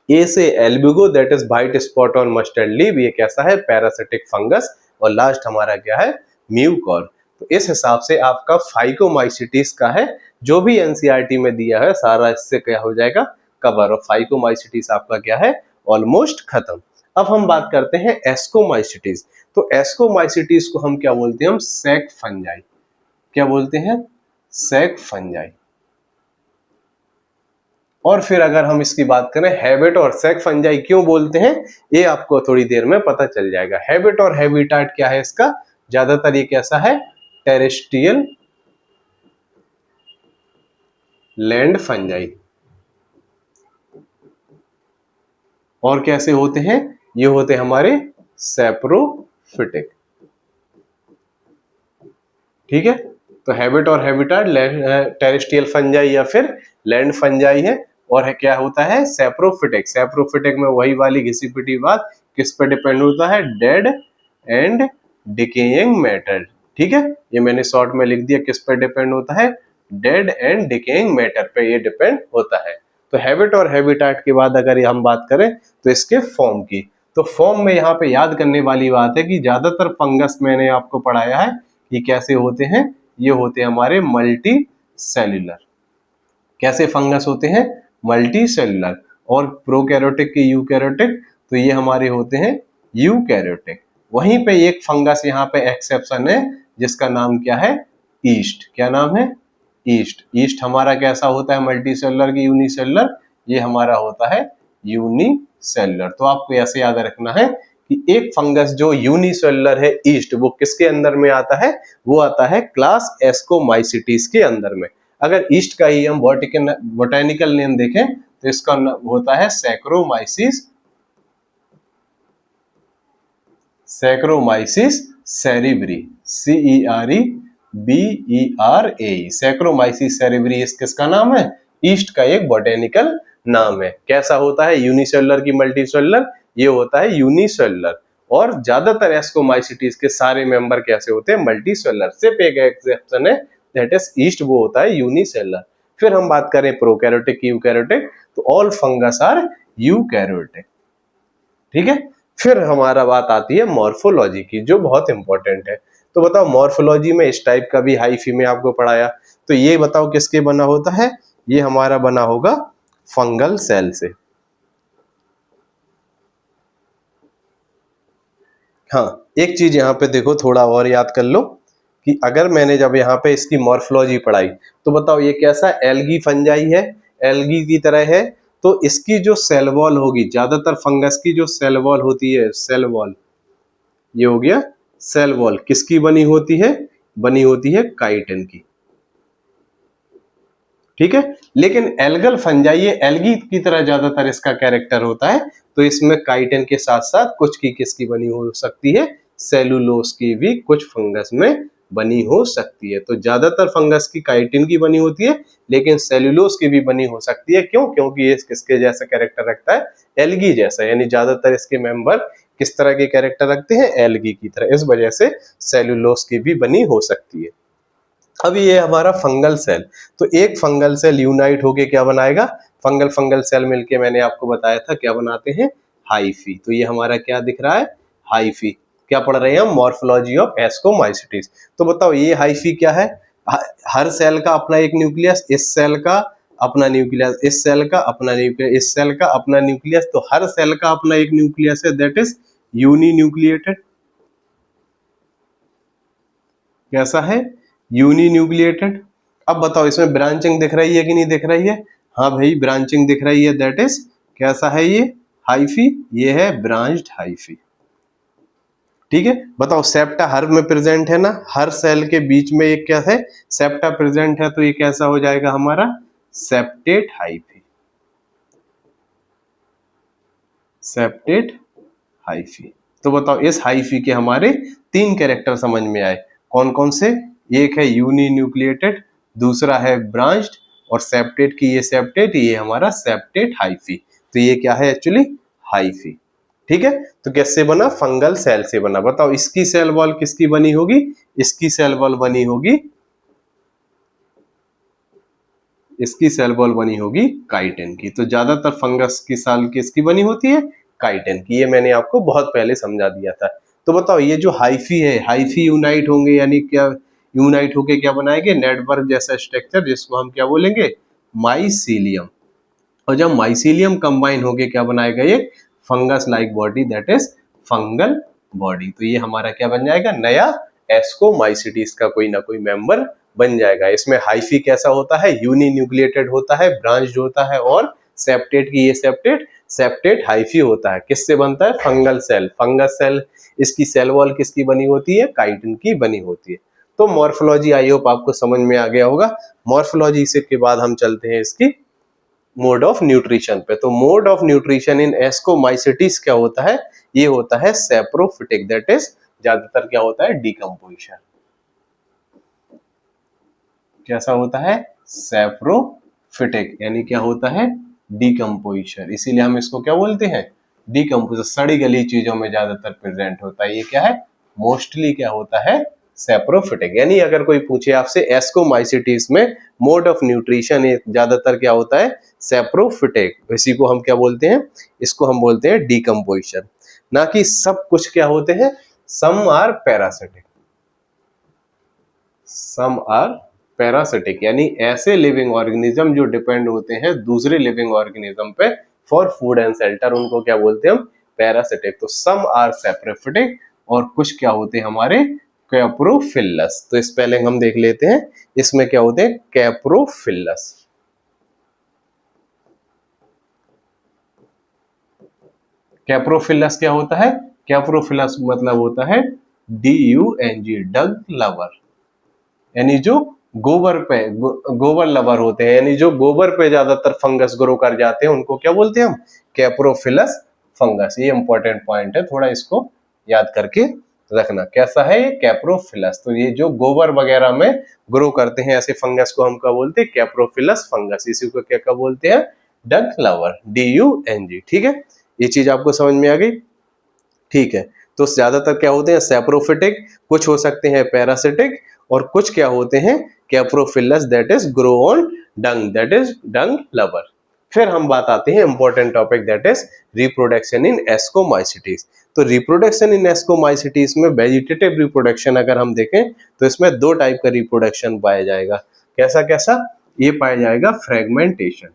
[SPEAKER 1] ए से Albugo that is white spot on mustard leave, ये कैसा है पैरासिटिक फंगस, और लास्ट हमारा क्या है म्यूकोर। तो इस हिसाब से आपका फाइकोमाइसिटीज का है जो भी एनसीईआरटी में दिया है सारा इससे क्या हो जाएगा कवर, और फाइकोमाइसिटीज आपका क्या है ऑलमोस्ट खत्म। अब हम बात करते हैं एस्कोमाइसिटीज। तो एस्कोमाइसिटीज को हम क्या बोलते हैं, हम सैक फंजाई, क्या बोलते हैं सैक फंजाई। और फिर अगर हम इसकी बात करें हैबिट और सैक फंजाई क्यों बोलते हैं, ये आपको थोड़ी देर में पता चल जाएगा। हैबिट और हैबिटाट क्या है इसका, ज्यादातर ये कैसा है टेरेस्ट्रियल लैंड फंजाई। और कैसे होते हैं, ये होते हैं हमारे सैप्रोफिटिक, ठीक है। तो हैबिट और हैबिटाट टेरेस्ट्रियल फंजाई या फिर लैंड फंजाई है, और है क्या होता है सैप्रोफिटिक। सैप्रोफिटिक में वही वाली घिसी पिटी बात, किस पे डिपेंड होता है, डेड एंड डिकेइंग मैटर, ठीक है। ये मैंने शॉर्ट में लिख दिया, किस पे डिपेंड होता है, डेड एंड डिकेइंग मैटर पे ये डिपेंड होता है। तो हैबिट और हैबिटाट के बाद अगर हम बात करें तो इसके फॉर्म की, तो फॉर्म में यहाँ पे याद करने वाली बात है कि ज्यादातर फंगस मैंने आपको पढ़ाया है ये कैसे होते हैं, ये होते हैं हमारे मल्टी सेल्यूलर। कैसे फंगस होते हैं, मल्टी सेल्यूलर। और प्रोकैरियोटिक के यूकैरियोटिक, तो ये हमारे होते हैं यूकैरियोटिक। वहीं पे एक फंगस यहाँ पे एक्सेप्शन है जिसका नाम क्या है, ईस्ट। क्या नाम है, ईस्ट। ईस्ट हमारा कैसा होता है, मल्टीसेलुलर की यूनिसेलुलर, ये हमारा होता है यूनिसेलुलर। तो आपको ऐसे याद रखना है कि एक फंगस जो यूनिसेलुलर है ईस्ट, वो किसके अंदर में आता है, वो आता है क्लास एस्कोमाइसिटीज के अंदर में। अगर ईस्ट का ही हम बोटेनिकल नेम देखें तो इसका होता है सैक्रोमाइसिस, सैक्रोमाइसिस सेरिब्री, CEREBERA, सैक्रोमाइसिस सेरिब्री किसका नाम है, ईस्ट का एक बोटेनिकल नाम है। कैसा होता है, यूनिसेलुलर की मल्टीसेलुलर, ये होता है यूनिसेलुलर। और ज्यादातर एस्कोमाइसिटीज के सारे मेंबर कैसे होते हैं, मल्टीसेलुलर। सिर्फ एक एक्सेप्शन है, दैट इज ईस्ट, वो होता है यूनिसेलुलर। फिर हम बात करें प्रोकैरियोटिक यूकैरियोटिक, तो ऑल फंगस आर यूकैरियोटिक। ठीक है। फिर हमारा बात आती है मॉर्फोलॉजी की, जो बहुत इंपॉर्टेंट है। तो बताओ मॉर्फोलॉजी में इस टाइप का भी हाइफी में आपको पढ़ाया, तो ये बताओ किसके बना होता है, ये हमारा बना होगा फंगल सेल से। हाँ, एक चीज यहाँ पे देखो, थोड़ा और याद कर लो कि अगर मैंने जब यहाँ पे इसकी मॉर्फोलॉजी पढ़ाई, तो बताओ ये कैसा एल्गी फंजाई है, एल्गी की तरह है। तो इसकी जो सेल वॉल होगी, ज्यादातर फंगस की जो सेल वॉल होती है, सेल वॉल, ये हो गया सेल वॉल, किसकी बनी होती है, बनी होती है काइटिन की। ठीक है। लेकिन एल्गल फंजाई, ये एल्गी की तरह ज्यादातर इसका कैरेक्टर होता है, तो इसमें काइटिन के साथ साथ कुछ की किसकी बनी हो सकती है, सेलुलोज की भी कुछ फंगस में बनी हो सकती है। तो ज्यादातर फंगस की काइटिन की बनी होती है, लेकिन सेलुलोज की भी बनी हो सकती है। क्यों, क्योंकि ये किसके जैसा कैरेक्टर रखता है, एल्गी जैसा, यानी ज्यादातर इसके मेंबर किस तरह के कैरेक्टर रखते हैं, एल्गी की तरह। इस वजह से सेलुलोज की भी बनी हो सकती है। अब ये हमारा फंगल सेल, तो एक फंगल सेल यूनाइट होके क्या बनाएगा, फंगल सेल मिलके मैंने आपको बताया था क्या बनाते हैं, हाइफी। तो ये हमारा क्या दिख रहा है, हाइफी। क्या पढ़ रहे हैं हम, मॉर्फोलॉजी ऑफ एस्कोमाइसिटीज। तो बताओ ये हाइफी क्या है, हर सेल का अपना एक न्यूक्लियस, इस सेल का अपना न्यूक्लियस, इस सेल का अपना न्यूक्लियस, इस सेल का अपना न्यूक्लियस। तो हर सेल का अपना एक न्यूक्लियस है, दैट इज यूनी न्यूक्लिएटेड। कैसा है, यूनी न्यूक्लिएटेड। अब बताओ इसमें ब्रांचिंग दिख रही है कि नहीं दिख रही है, हाँ भाई ब्रांचिंग दिख रही है, दैट इज कैसा है ये, हाइफी, ये है ब्रांच्ड हाइफी। ठीक है। बताओ सेप्टा हर में प्रेजेंट है ना, हर सेल के बीच में एक क्या है, सेप्टा प्रेजेंट है, तो ये कैसा हो जाएगा हमारा, सेप्टेट हाइफी, सेप्टेट हाइफी। तो बताओ इस हाइफी के हमारे तीन कैरेक्टर समझ में आए, कौन कौन से, एक है यूनी न्यूक्लिएटेड, दूसरा है ब्रांच्ड, और सेप्टेट की ये सेप्टेट, ये हमारा सेप्टेट हाइफी। तो ये क्या है एक्चुअली, हाइफी। ठीक है। तो कैसे बना, फंगल सेल से बना। बताओ इसकी सेल वॉल किसकी बनी होगी, इसकी सेल वॉल बनी होगी, इसकी सेल वॉल बनी होगी काइटिन की। तो ज्यादातर फंगस की साल किसकी बनी होती है, काइटिन की। ये मैंने आपको बहुत पहले समझा दिया था। तो बताओ ये जो हाइफी है, हाइफी यूनाइट होंगे, यानी क्या यूनाइट होके क्या बनाएंगे, नेटवर्क जैसा स्ट्रक्चर, जिसको हम क्या बोलेंगे, माइसीलियम। और जब माइसीलियम कंबाइन होके क्या बनाएगा, ये fungus like body, that is fungal body. तो ये हमारा क्या बन जाएगा, नया एस्कोमाइसिटीज का कोई ना कोई मेंबर बन जाएगा। इसमें हाइफी कैसा होता है, यूनी न्यूक्लिएटेड होता है, ब्रांच्ड होता है, और सेप्टेट की ये सेप्टेट, सेप्टेट हाइफी होता है। किससे बनता है, फंगल सेल। फंगस सेल, इसकी सेल वॉल किसकी बनी होती है, काइटिन की बनी होती है। तो मॉर्फोलॉजी आई होप आपको समझ में आ गया होगा। मॉर्फोलॉजी से के बाद हम चलते हैं इसकी मोड ऑफ न्यूट्रिशन पे। तो mode of nutrition in ascomycetes क्या होता है, ये होता है सैप्रोफिटिक, दैट इज ज्यादातर क्या होता है, डीकम्पोजिशन। कैसा होता है, सैप्रोफिटिक, यानी क्या होता है, डीकम्पोजिशन। इसीलिए हम इसको क्या बोलते हैं, डीकम्पोजिशन। सड़ी गली चीजों में ज्यादातर प्रेजेंट होता है, ये क्या है, मोस्टली क्या होता है, सैप्रोफिटिक। यानी अगर कोई पूछे आपसे एस्कोमाइसिटीज में मोड ऑफ न्यूट्रिशन ज्यादातर क्या होता है, सैप्रोफिटिक, इसी को हम क्या बोलते हैं, इसको हम बोलते हैं डीकम्पोजिशन। ना कि सब कुछ क्या होते हैं, some are parasitic, some are parasitic, यानी ऐसे लिविंग ऑर्गेनिज्म जो डिपेंड होते हैं दूसरे लिविंग ऑर्गेनिज्म पे फॉर फूड एंड शेल्टर, उनको क्या बोलते हैं हम, पैरासिटिक। तो सम आर सैप्रोफिटिक, और कुछ क्या होते हैं हमारे कैप्रोफिलस। तो स्पेलिंग हम देख लेते हैं, इसमें क्या होते हैं, कैप्रोफिलस। कैप्रोफिलस क्या होता है, कैप्रोफिलस मतलब होता है DUNG, डग लवर, यानी जो गोबर पे गोबर लवर होते हैं, यानी जो गोबर पे ज्यादातर फंगस ग्रो कर जाते हैं उनको क्या बोलते हैं हम, कैप्रोफिलस फंगस। ये इंपॉर्टेंट पॉइंट है, थोड़ा इसको याद करके रखना। कैसा है ये कैप्रोफिलस, तो ये जो गोबर वगैरह में ग्रो करते हैं ऐसे फंगस को हम क्या बोलते हैं, कैप्रोफिलस फंगस। इसी को क्या क्या बोलते हैं, डग लवर, DUNG। ठीक है, ये चीज आपको समझ में आ गई। ठीक है, तो ज्यादातर क्या होते हैं, सैप्रोफिटिक, कुछ हो सकते हैं पैरासिटिक, और कुछ क्या होते हैं, coprophilous that is grow on dung, that is dung lover. फिर हम बात आते हैं important topic that is reproduction in ascomycetes. तो रिप्रोडक्शन इन एस्कोमाइसिटीज में वेजिटेटिव रिप्रोडक्शन अगर हम देखें तो इसमें दो टाइप का रिप्रोडक्शन पाया जाएगा। कैसा कैसा, ये पाया जाएगा फ्रेगमेंटेशन।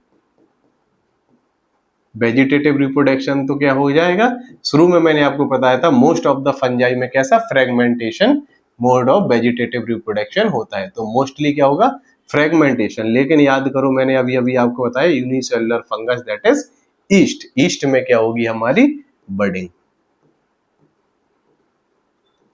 [SPEAKER 1] वेजिटेटिव रिप्रोडक्शन तो क्या हो जाएगा, शुरू में मैंने आपको बताया था मोस्ट ऑफ द फंजाई में कैसा fragmentation mode of vegetative reproduction होता है, तो मोस्टली क्या होगा, फ्रेगमेंटेशन। लेकिन याद करो मैंने अभी अभी आपको बताया unicellular fungus that is east, east में क्या होगी हमारी बडिंग,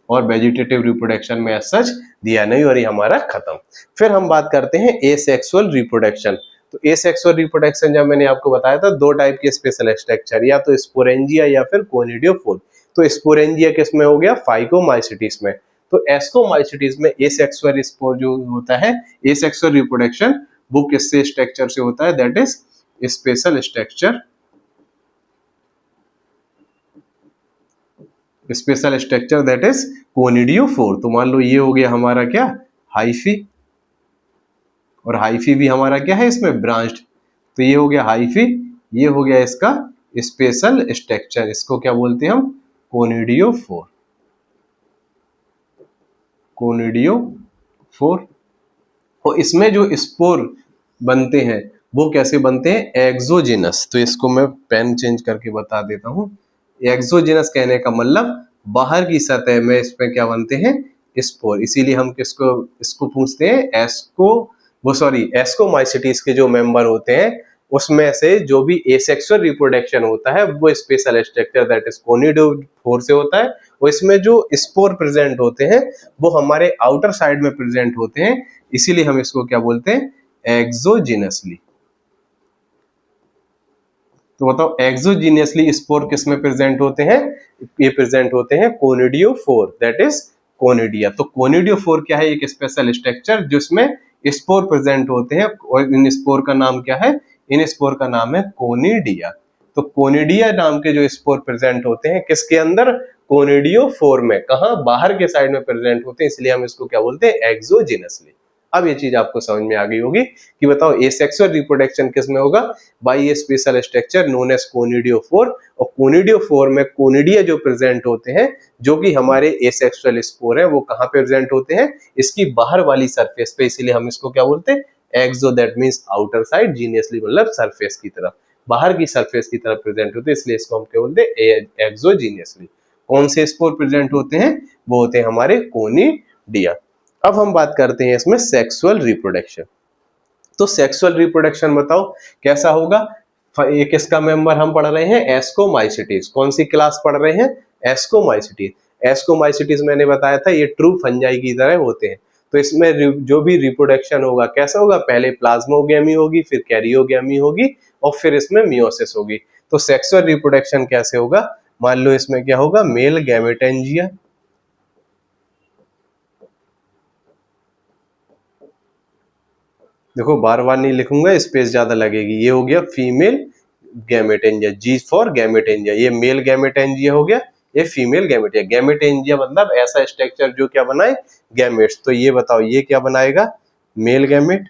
[SPEAKER 1] और वेजिटेटिव रिप्रोडक्शन में एज सच दिया नहीं, और ये हमारा खत्म। फिर हम बात करते हैं एसेक्सुअल रिप्रोडक्शन। तो एसेक्सुअल रिप्रोडक्शन जब मैंने आपको बताया था दो टाइप के स्पेशल स्ट्रक्चर, या तो स्पोरेंजिया या फिर कोनिडियोफोर। तो स्पोरेंजिया किस में हो गया, फाइकोमाइसिटीज में। तो एस्कोमाइसिटीज में एसेक्सुअल स्पोर जो होता है, एसेक्सुअल रिप्रोडक्शन वो किससे स्ट्रक्चर से होता है, that is special structure, special structure that is conidiophore. तो मान लो ये हो गया हमारा क्या, हाइफी, और हाइफी भी हमारा क्या है इसमें ब्रांच्ड। तो ये हो गया हाइफी, ये हो गया इसका स्पेशल स्ट्रक्चर, इसको क्या बोलते हैं हम, कोनिडियोफोर, कोनिडियोफोर। और इसमें जो स्पोर बनते हैं वो कैसे बनते हैं, एक्सोजिनस। तो इसको मैं पेन चेंज करके बता देता हूं। एक्सोजिनस कहने का मतलब बाहर की सतह में इसमें क्या बनते हैं, स्पोर। इसीलिए हम किसको इसको पूछते हैं, एस्कोमाइसिटीज के जो मेंबर होते हैं उसमें से जो भी एसेक्सुअल रिप्रोडक्शन होता है वो special structure that is conidiophore से होता है। और इसमें जो स्पोर प्रेजेंट होते हैं वो हमारे आउटर साइड में प्रेजेंट होते हैं, इसीलिए हम इसको क्या बोलते हैं, एक्सोजिनसली। तो बताओ एक्सोजीनियसली स्पोर किस में प्रेजेंट होते हैं, ये प्रेजेंट होते हैं कोनिडियोफोर दैट इज कोनिडिया। तो कोनिडियोफोर क्या है, एक स्पेशल स्ट्रक्चर जिसमें स्पोर प्रेजेंट होते हैं, और इन स्पोर का नाम क्या है, इन स्पोर का नाम है कोनिडिया। तो कोनिडिया नाम के जो स्पोर प्रेजेंट होते हैं किसके अंदर, कोनिडियोफोर में, कहां, बाहर के साइड में प्रेजेंट होते हैं, इसलिए हम इसको क्या बोलते हैं, एक्सोजिनसली। अब ये चीज आपको समझ में आ गई होगी कि बताओ एसेक्सुअल रिप्रोडक्शन किस में होगा, by a special structure known as conidiophore. और कोनिडियोफोर में कोनिडिया जो प्रेजेंट होते हैं, जो कि हमारे एसेक्सुअल स्पोर है, वो कहां प्रेजेंट होते हैं, इसकी बाहर वाली सरफेस पे, इसीलिए हम इसको क्या बोलते हैं, एक्सो, that means outer side, geniusly मतलब सरफेस की तरफ, बाहर की सरफेस की तरफ प्रेजेंट होते हैं, इसलिए इसको हम क्या बोलते हैं, एक्सोजीनियसली। कौन से स्पोर प्रेजेंट होते हैं, वो होते हैं हमारे कोनिडिया। अब हम बात करते हैं इसमें सेक्सुअल रिप्रोडक्शन। तो सेक्सुअल रिप्रोडक्शन बताओ कैसा होगा, एक इसका मेंबर हम पढ़ रहे हैं एस्कोमाइसिटीज। कौन सी क्लास पढ़ रहे हैं, एस्कोमाइसिटीज। एस्कोमाइसिटीज मैंने बताया था ये ट्रू फंजाई की तरह होते हैं। तो इसमें जो भी रिप्रोडक्शन होगा कैसा होगा, पहले प्लाज्मोगैमी होगी, फिर कैरियोगैमी होगी, और फिर इसमें मियोसिस होगी। तो सेक्सुअल रिप्रोडक्शन कैसे होगा, मान लो इसमें क्या होगा, मेल गैमेटेंजिया, देखो बार बार नहीं लिखूंगा, स्पेस ज्यादा लगेगी। ये हो गया female gametangia, G for gametangia, ये मेल गैमेटेंजिया हो गया, ये फीमेल गैमेटिया। गैमेटेंजिया मतलब ऐसा स्ट्रक्चर जो क्या बनाए, गैमेट्स। तो ये बताओ ये क्या बनाएगा, मेल गैमेट,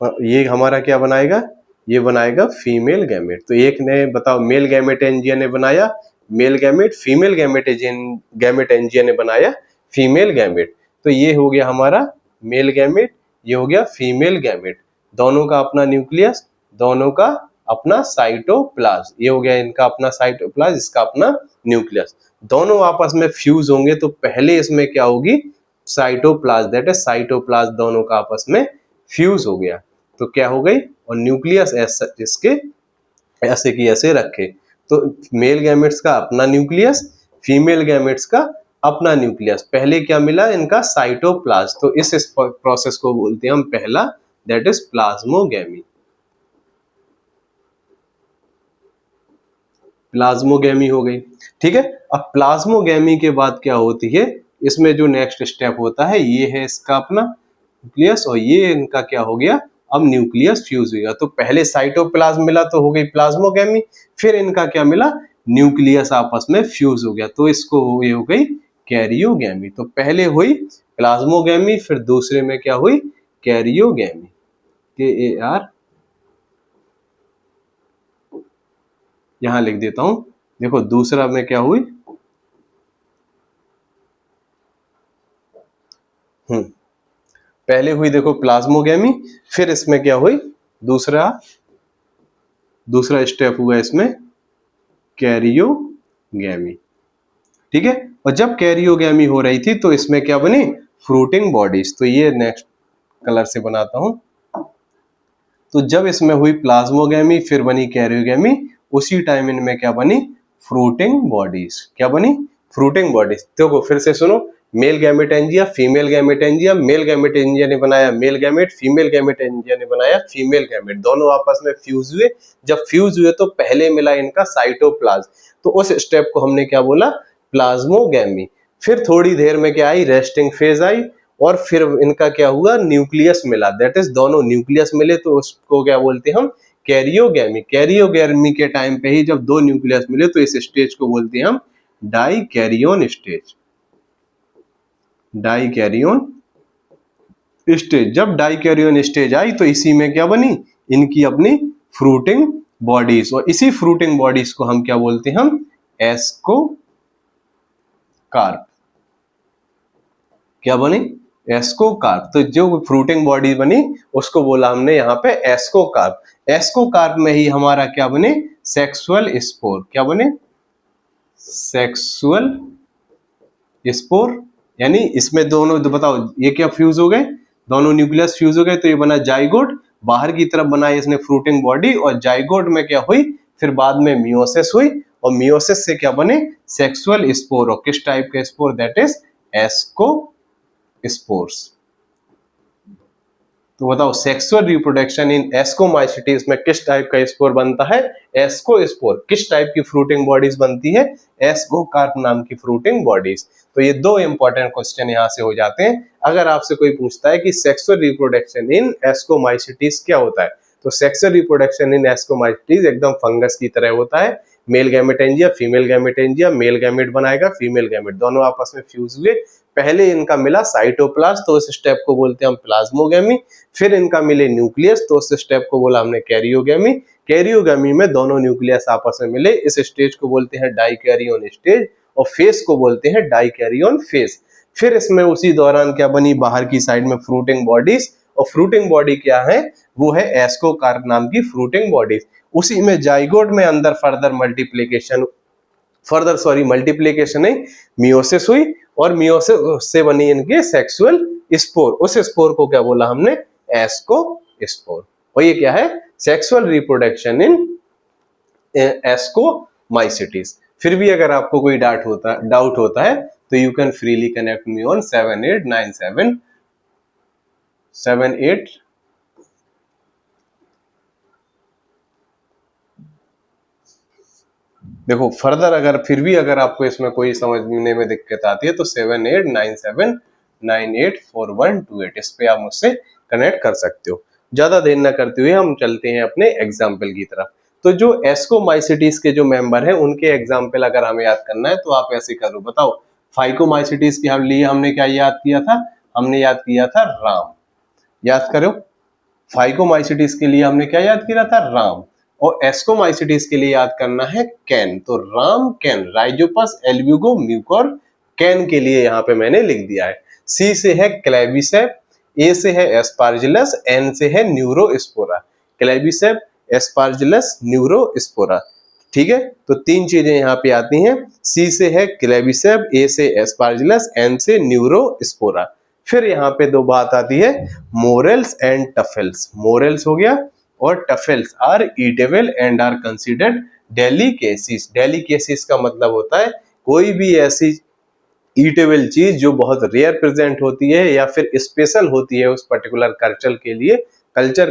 [SPEAKER 1] ये हमारा क्या बनाएगा, ये बनाएगा फीमेल गैमेट। तो एक ने बताओ मेल गैमेटेंजिया ने बनाया मेल गैमेट, फीमेल गैमेटेंजिया ने बनाया फीमेल गैमेट। तो ये हो गया हमारा मेल गैमेट, ये हो गया फीमेल गैमेट। दोनों का अपना न्यूक्लियस, दोनों का अपना साइटोप्लाज्म, ये हो गया इनका अपना साइटोप्लाज्म, इसका अपना न्यूक्लियस। दोनों आपस में फ्यूज होंगे तो पहले इसमें क्या होगी, साइटोप्लाज्म, दैट इज साइटोप्लाज्म दोनों का आपस में फ्यूज हो गया तो क्या हो गई, और न्यूक्लियस इसके ऐसे की ऐसे रखे। तो मेल गैमेट्स का अपना न्यूक्लियस, फीमेल गैमेट्स का अपना न्यूक्लियस। पहले क्या मिला इनका, साइटोप्लाज्म, तो इस प्रोसेस को बोलते हैं हम पहला, दैट इज प्लाज्मोगैमी। प्लाज्मोगैमी हो गई, ठीक है। अब प्लाज्मोगैमी के बाद क्या होती है, इसमें जो नेक्स्ट स्टेप होता है ये है इसका अपना न्यूक्लियस, और ये इनका क्या हो गया, अब न्यूक्लियस फ्यूज हुआ। तो पहले साइटोप्लाज्म मिला तो हो गई प्लाज्मोगैमी, फिर इनका क्या मिला, न्यूक्लियस आपस में फ्यूज हो गया तो इसको ये हो गई कैरियोगैमी। तो पहले हुई प्लाज्मोगैमी, फिर दूसरे में क्या हुई, कैरियोगैमी, KAR, यहां लिख देता हूं। देखो दूसरा में क्या हुई, पहले हुई देखो प्लाज्मोगैमी, फिर इसमें क्या हुई, दूसरा स्टेप हुआ इसमें कैरियोगैमी, ठीक है। और जब कैरियोगैमी हो रही थी तो इसमें क्या बनी, फ्रूटिंग बॉडीज। तो ये नेक्स्ट कलर से बनाता हूं। तो जब इसमें हुई प्लाज्मोगैमी फिर बनी कैरियोगैमी, उसी टाइम इनमें क्या बनी, फ्रूटिंग बॉडीज। क्या बनी, फ्रूटिंग बॉडीज। देखो फिर से सुनो, male gametangia, female gametangia, male gametangia ने बनाया मेल गैमेट, फीमेल गैमेटेंजिया ने बनाया फीमेल गैमेट, दोनों आपस में फ्यूज हुए। जब फ्यूज हुए तो पहले मिला इनका साइटोप्लाज्म, तो उस स्टेप को हमने क्या बोला, प्लाज्मोगैमी। फिर थोड़ी देर में क्या आई, रेस्टिंग फेज आई, और फिर इनका क्या हुआ, न्यूक्लियस मिला, दैट इज दोनों न्यूक्लियस मिले तो उसको क्या बोलते हैं हम, कैरियोगैमी। कैरियोगैमी के टाइम पे ही जब दो न्यूक्लियस मिले तो इस स्टेज को बोलते हैं हम डाइकैरियोन स्टेज। डाइकैरियोन स्टेज, जब डाइकैरियोन स्टेज आई तो इसी में क्या बनी, इनकी अपनी फ्रूटिंग बॉडीज, और इसी फ्रूटिंग बॉडीज को हम क्या बोलते हैं, हम एस्कोकार्प। क्या बनी, एस्कोकार्प। तो जो फ्रूटिंग बॉडी बनी उसको बोला हमने यहाँ पे एस्कोकार्प। एस्कोकार्प में ही हमारा क्या बने, सेक्सुअल स्पोर। क्या बने, सेक्सुअल स्पोर। यानी इसमें दोनों, तो बताओ ये क्या फ्यूज हो गए, दोनों न्यूक्लियस फ्यूज हो गए तो ये बना जाइगोट। बाहर की तरफ बनाई इसने फ्रूटिंग बॉडी, और जाइगोट में क्या हुई, फिर बाद में मियोसिस हुई, और मियोसिस से क्या बने, सेक्सुअल स्पोर। और किस टाइप के स्पोर, दैट इज एस्को स्पोर्स। तो बताओ सेक्सुअल रिप्रोडक्शन इन एस्कोमाइसिटीज में किस टाइप का स्पोर बनता है, एस्को स्पोर। किस टाइप की फ्रूटिंग बॉडीज बनती है, एस्कोकार्प नाम की फ्रूटिंग बॉडीज। तो ये दो इंपॉर्टेंट क्वेश्चन यहां से हो जाते हैं। अगर आपसे कोई पूछता है कि सेक्सुअल रिप्रोडक्शन इन एस्कोमाइसिटीज क्या होता है, तो सेक्सुअल रिप्रोडक्शन इन एस्कोमाइसिटीज एकदम फंगस की तरह होता है। Male gametangia, female gametangia, male gamete बनाएगा, फीमेल गैमेट, दोनों आपस में फ्यूज हुए। पहले इनका मिला साइटोप्लाज्म, तो उस स्टेप को बोलते हैं हम प्लाज्मोगैमी। फिर इनका मिले न्यूक्लियस, तो उस स्टेप को बोला हमने कैरियोगैमी। कैरियोगैमी में दोनों न्यूक्लियस आपस में मिले, इस स्टेज को बोलते हैं डाइकैरियोन स्टेज, और फेस को बोलते हैं डाइकैरियोन फेस। फिर इसमें उसी दौरान क्या बनी, बाहर की साइड में फ्रूटिंग बॉडीज, और फ्रूटिंग बॉडी क्या है, वो है एस्कोकार्प नाम की फ्रूटिंग बॉडीज। उसी में जाइगोट में अंदर मल्टीप्लीकेशन नहीं, मियोसिस हुई, और मियोसिस से बनी इनके सेक्सुअल स्पोर। उस स्पोर को क्या बोला हमने, एस्को स्पोर। और ये क्या है, सेक्सुअल रिप्रोडक्शन इन एस्कोमाइसिटीज। फिर भी अगर आपको कोई डाउट होता है तो you can freely connect me on 789778। देखो फर्दर अगर फिर भी अगर आपको इसमें कोई समझने में दिक्कत आती है तो 7897984128 इस पे आप मुझसे कनेक्ट कर सकते हो। ज्यादा देर न करते हुए हम चलते हैं अपने एग्जाम्पल की तरफ। तो जो एस्कोमाइसिटीज के जो मेंबर हैं उनके एग्जाम्पल अगर हमें याद करना है तो आप ऐसे करो, बताओ फाइकोमाइसिटीज के लिए हमने क्या याद किया था, हमने याद किया था राम। याद करो, फाइकोमाइसिटीज के लिए हमने क्या याद किया था, राम। और एस्कोमाइसिटीज के लिए याद करना है कैन। तो Ram can, Rhizopus, Albugo, Mucor, can के लिए यहाँ पे मैंने लिख दिया है। सी से है क्लेविसेप, ए से है एस्पार्जिलस, एन से है न्यूरोस्पोरा। क्लेविसेप, एस्पार्जिलस, न्यूरोस्पोरा। ठीक है, तो तीन चीजें यहाँ पे आती हैं। सी से है क्लेबिसेप, ए से एस्पार्जिलस, एन से न्यूरोस्पोरा। फिर यहाँ पे दो बात आती है, मोरेल्स एंड टफेल्स। मोरेल्स हो गया और truffles are edible and are considered delicacies. Delicacies का मतलब होता है कोई भी ऐसी ईटेबल चीज जो बहुत रेयर प्रेजेंट होती है या फिर स्पेशल होती है उस पर्टिकुलर कल्चर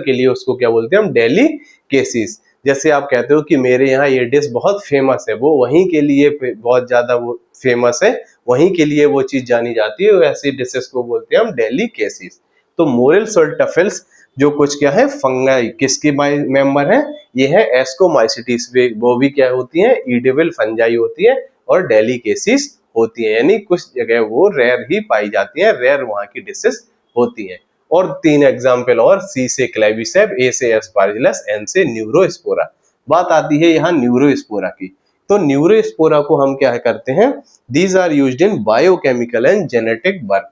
[SPEAKER 1] के लिए उसको क्या बोलते हैं हम, डेलिकेसीज। जैसे आप कहते हो कि मेरे यहाँ ये डिश बहुत फेमस है, वो वहीं के लिए बहुत ज्यादा वो फेमस है, वहीं के लिए वो चीज जानी जाती है, ऐसी डिशेस को बोलते हैं हम डेलिकेसीज। तो मोरेल्स और टफेल्स जो कुछ क्या है, फंगाई किसके मेंबर है, ये है एस्कोमाइसिटीज। वो भी क्या होती है, ईडेबल फंजाई होती है और डेलिकेसीज होती है, यानी कुछ जगह वो रेयर ही पाई जाती है, रेयर वहां की डिशेस होती हैं। और तीन एग्जाम्पल और, सी से क्लेबिसेप, ए से एस्पार्जिलस, एन से न्यूरोस्पोरा। बात आती है यहाँ न्यूरोस्पोरा की। तो न्यूरोस्पोरा को हम क्या करते हैं, these are used in biochemical and genetic work.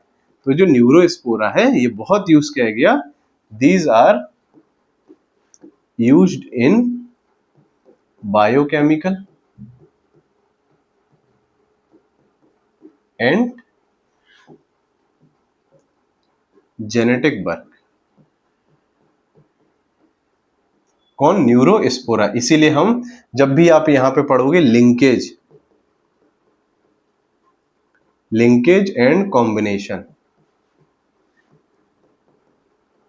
[SPEAKER 1] तो जो न्यूरोस्पोरा है ये बहुत यूज किया गया, these are used in biochemical and genetic work. कौन, न्यूरोस्पोरा। इसीलिए हम जब भी आप यहां पे पढ़ोगे लिंकेज एंड कॉम्बिनेशन,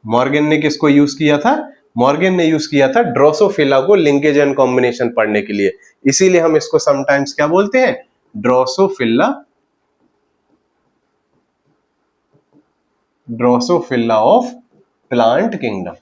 [SPEAKER 1] मॉर्गन ने किसको यूज किया था, मॉर्गन ने यूज किया था ड्रोसोफिला को लिंकेज एंड कॉम्बिनेशन पढ़ने के लिए। इसीलिए हम इसको समटाइम्स क्या बोलते हैं, ड्रोसोफिला ऑफ प्लांट किंगडम।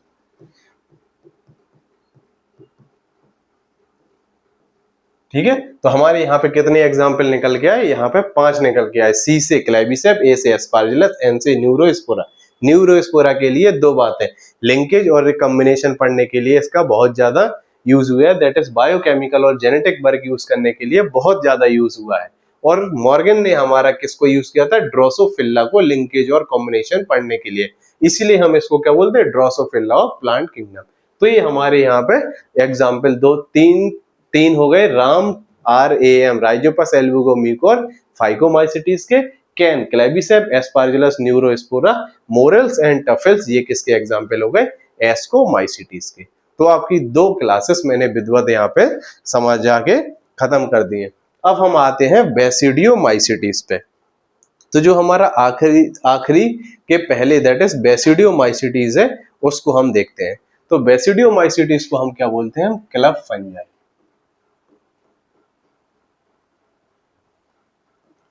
[SPEAKER 1] ठीक है, तो हमारे यहाँ पे कितने एग्जाम्पल निकल के आए, यहाँ पे 5 निकल के आए। सी से क्लेबिसेप, ए से एस्पार्जिलस, एन से न्यूरोस्पोरा। न्यूरोस्पोरा के लिए दो बातें, लिंकेज और रिकॉम्बिनेशन पढ़ने के लिए इसका बहुत ज्यादा यूज हुआ है, दैट इज बायोकेमिकल और जेनेटिक वर्क यूज करने के लिए बहुत ज्यादा यूज हुआ है। और मॉर्गन ने हमारा किसको यूज किया था, ड्रोसोफिला को लिंकेज और कॉम्बिनेशन पढ़ने के लिए। इसीलिए हम इसको क्या बोलते हैं, ड्रोसोफिला ऑफ प्लांट किंगडम। तो ये हमारे यहाँ पे एग्जाम्पल दो तीन हो गए, राम RAM राइजोपस एल्बुगोम्यूकोर फाइकोमाइसिटीज के, कैन क्लेबिसेप, एस्पार्जिलस, न्यूरोस्पोरा, मोरेल्स एंड टफेल्स ये किसके एग्जाम्पल हो गए, एस्कोमाइसिटीज के। तो आपकी दो क्लासेस मैंने विधिवत यहाँ पे समझा के खत्म कर दिए। अब हम आते हैं बेसिडियोमाइसिटीज पे। तो जो हमारा आखिरी के पहले दैट इज बेसिडियोमाइसिटीज है, उसको हम देखते हैं। तो बेसिडियोमाइसिटीज को हम क्या बोलते हैं, क्लब फंजाई।